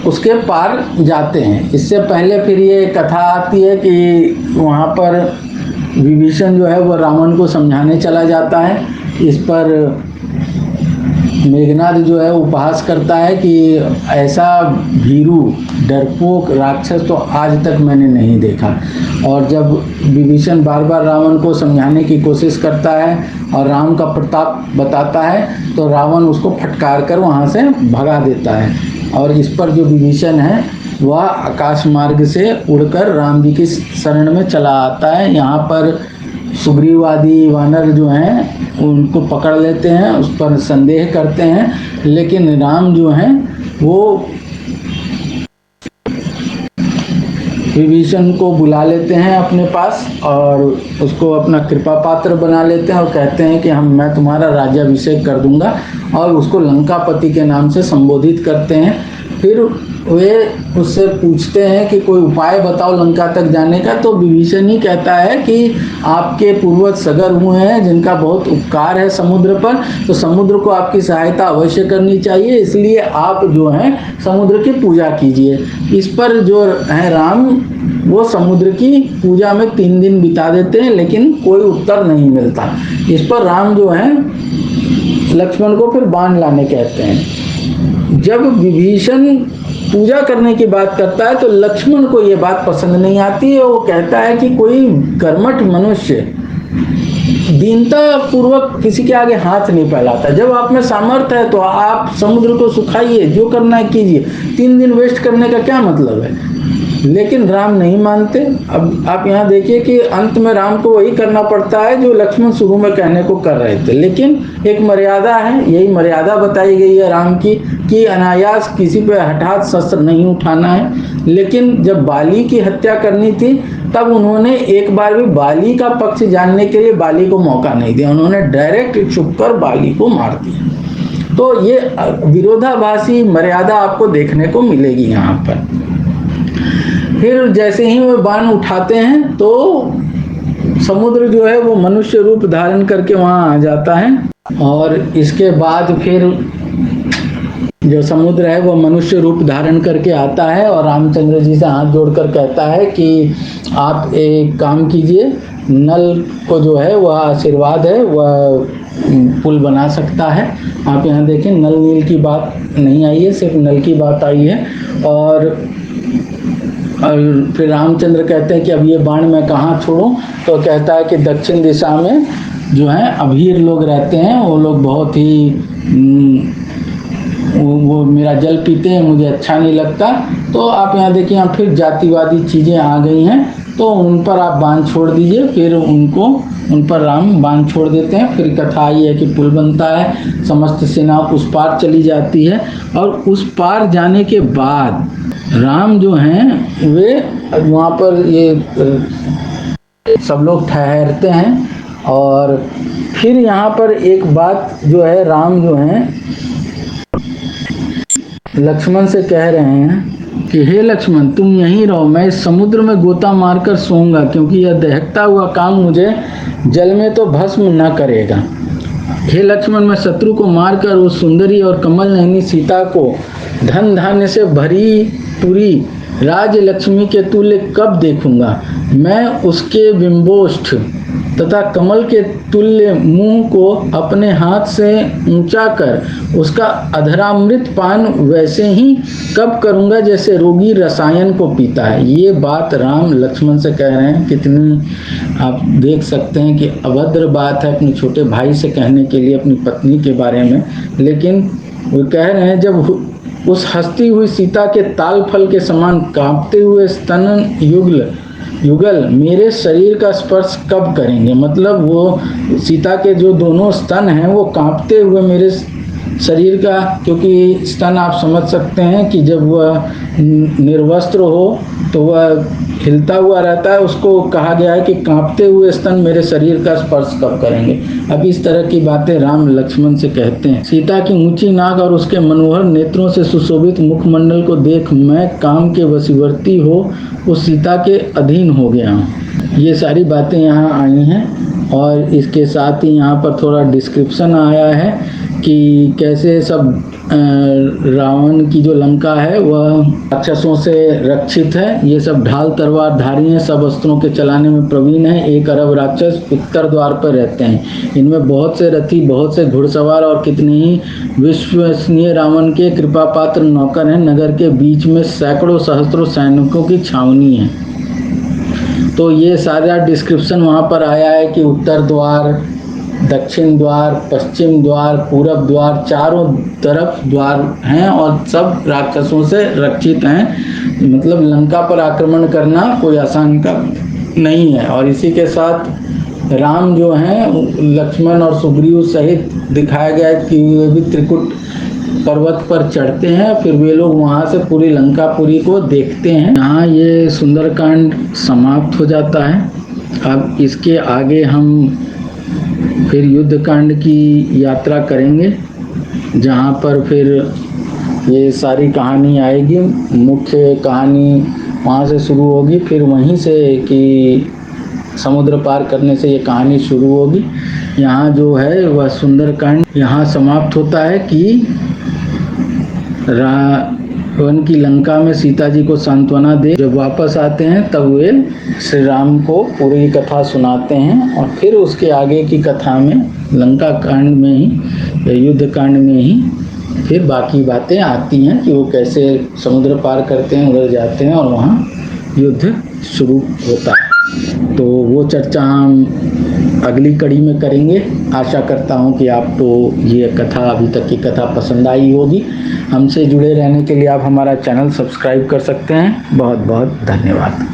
उसके पार जाते हैं। इससे पहले फिर ये कथा आती है कि वहाँ पर विभीषण जो है वो रावण को समझाने चला जाता है। इस पर मेघनाद जो है उपहास करता है कि ऐसा भीरू डरपोक राक्षस तो आज तक मैंने नहीं देखा। और जब विभीषण बार बार रावण को समझाने की कोशिश करता है और राम का प्रताप बताता है तो रावण उसको फटकार कर वहाँ से भगा देता है। और इस पर जो विभीषण है वह आकाश मार्ग से उड़कर राम जी की शरण में चला आता है। यहाँ पर सुग्रीव आदि वानर जो हैं उनको पकड़ लेते हैं, उस पर संदेह करते हैं, लेकिन राम जो हैं वो विभीषण को बुला लेते हैं अपने पास और उसको अपना कृपा पात्र बना लेते हैं और कहते हैं कि मैं तुम्हारा राज्याभिषेक कर दूंगा और उसको लंकापति के नाम से संबोधित करते हैं। फिर वे उससे पूछते हैं कि कोई उपाय बताओ लंका तक जाने का। तो विभीषण ही कहता है कि आपके पूर्वज सगर हुए हैं जिनका बहुत उपकार है समुद्र पर, तो समुद्र को आपकी सहायता अवश्य करनी चाहिए, इसलिए आप जो हैं समुद्र की पूजा कीजिए। इस पर जो है राम वो समुद्र की पूजा में 3 दिन बिता देते हैं लेकिन कोई उत्तर नहीं मिलता। इस पर राम जो है लक्ष्मण को फिर बाण लाने कहते हैं। जब विभीषण पूजा करने की बात करता है तो लक्ष्मण को ये बात पसंद नहीं आती है। वो कहता है कि कोई कर्मठ मनुष्य दीनता पूर्वक किसी के आगे हाथ नहीं फैलाता। जब आप में सामर्थ्य है तो आप समुद्र को सुखाइए, जो करना है कीजिए, 3 दिन वेस्ट करने का क्या मतलब है। लेकिन राम नहीं मानते। अब आप यहाँ देखिए कि अंत में राम को वही करना पड़ता है जो लक्ष्मण शुरू में कहने को कर रहे थे। लेकिन एक मर्यादा है, यही मर्यादा बताई गई है राम की कि अनायास किसी पे हठात शस्त्र नहीं उठाना है। लेकिन जब बाली की हत्या करनी थी तब उन्होंने एक बार भी बाली का पक्ष जानने के लिए बाली को मौका नहीं दिया, उन्होंने डायरेक्ट छुपकर बाली को मार दिया। तो ये विरोधाभासी मर्यादा आपको देखने को मिलेगी यहाँ पर। फिर जैसे ही वो बाण उठाते हैं तो समुद्र जो है वो मनुष्य रूप धारण करके वहाँ आ जाता है। और इसके बाद फिर जो समुद्र है वो मनुष्य रूप धारण करके आता है और रामचंद्र जी से हाथ जोड़कर कहता है कि आप एक काम कीजिए, नल को जो है वह आशीर्वाद है, वह पुल बना सकता है। आप यहाँ देखें नल नील की बात नहीं आई है, सिर्फ नल की बात आई है। और फिर रामचंद्र कहते हैं कि अब ये बाण मैं कहाँ छोड़ूं। तो कहता है कि दक्षिण दिशा में जो है अभीर लोग रहते हैं, वो लोग बहुत ही वो मेरा जल पीते हैं, मुझे अच्छा नहीं लगता। तो आप यहाँ देखिए यहाँ फिर जातिवादी चीज़ें आ गई हैं, तो उन पर आप बाण छोड़ दीजिए। फिर उन पर राम बाण छोड़ देते हैं। फिर कथा आई है कि पुल बनता है, समस्त सेना उस पार चली जाती है। और उस पार जाने के बाद राम जो हैं वे वहाँ पर ये सब लोग ठहरते हैं। और फिर यहाँ पर एक बात जो है राम जो हैं लक्ष्मण से कह रहे हैं कि हे लक्ष्मण तुम यहीं रहो, मैं इस समुद्र में गोता मारकर सोऊंगा, क्योंकि यह दहकता हुआ काम मुझे जल में तो भस्म न करेगा। हे लक्ष्मण मैं शत्रु को मारकर उस सुंदरी और कमल नयनी सीता को धन धान्य से भरी पूरी राज लक्ष्मी के तुल्य कब देखूंगा। मैं उसके बिंबोष्ठ तथा कमल के तुल्य मुंह को अपने हाथ से ऊंचा कर उसका अधरामृत पान वैसे ही कब करूंगा जैसे रोगी रसायन को पीता है। ये बात राम लक्ष्मण से कह रहे हैं। कितनी आप देख सकते हैं कि अभद्र बात है अपने छोटे भाई से कहने के लिए अपनी पत्नी के बारे में, लेकिन वो कह रहे हैं जब उस हंसती हुई सीता के ताल फल के समान कांपते हुए स्तन युगल मेरे शरीर का स्पर्श कब करेंगे। मतलब वो सीता के जो दोनों स्तन हैं वो कांपते हुए मेरे शरीर का, क्योंकि स्तन आप समझ सकते हैं कि जब वह निर्वस्त्र हो तो वह हिलता हुआ रहता है, उसको कहा गया है कि कांपते हुए स्तन मेरे शरीर का स्पर्श कब करेंगे। अब इस तरह की बातें राम लक्ष्मण से कहते हैं। सीता की ऊंची नाक और उसके मनोहर नेत्रों से सुशोभित मुखमंडल को देख मैं काम के वशीवर्ती हो उस सीता के अधीन हो गया हूँ। ये सारी बातें यहाँ आई हैं और इसके साथ ही यहाँ पर थोड़ा डिस्क्रिप्शन आया है कि कैसे सब रावण की जो लंका है वह राक्षसों से रक्षित है। ये सब ढाल तलवार धारी हैं, सब अस्त्रों के चलाने में प्रवीण है। 1 अरब राक्षस उत्तर द्वार पर रहते हैं। इनमें बहुत से रथी, बहुत से घुड़सवार और कितने ही विश्वसनीय रावण के कृपा पात्र नौकर हैं। नगर के बीच में सैकड़ों सहस्त्रों सैनिकों की छावनी है। तो ये सारा डिस्क्रिप्शन वहाँ पर आया है कि उत्तर द्वार, दक्षिण द्वार, पश्चिम द्वार, पूरब द्वार, चारों तरफ द्वार हैं और सब राक्षसों से रक्षित हैं। मतलब लंका पर आक्रमण करना कोई आसान काम नहीं है। और इसी के साथ राम जो हैं लक्ष्मण और सुग्रीव सहित दिखाया गया है कि वे भी त्रिकुट पर्वत पर चढ़ते हैं, फिर वे लोग वहाँ से पूरी लंकापुरी को देखते हैं। यहाँ ये सुंदरकांड समाप्त हो जाता है। अब इसके आगे हम फिर युद्धकांड की यात्रा करेंगे, जहाँ पर फिर ये सारी कहानी आएगी। मुख्य कहानी वहाँ से शुरू होगी, फिर वहीं से कि समुद्र पार करने से ये कहानी शुरू होगी। यहाँ जो है वह सुंदरकांड यहाँ समाप्त होता है कि रावण की लंका में सीता जी को सांत्वना दे जब वापस आते हैं तब वे श्री राम को पूरी कथा सुनाते हैं। और फिर उसके आगे की कथा में लंका कांड में ही, युद्ध कांड में ही फिर बाकी बातें आती हैं कि वो कैसे समुद्र पार करते हैं, उधर जाते हैं और वहाँ युद्ध शुरू होता है। तो वो चर्चा हम अगली कड़ी में करेंगे। आशा करता हूँ कि आपको ये कथा, अभी तक की कथा पसंद आई होगी। हमसे जुड़े रहने के लिए आप हमारा चैनल सब्सक्राइब कर सकते हैं। बहुत बहुत धन्यवाद।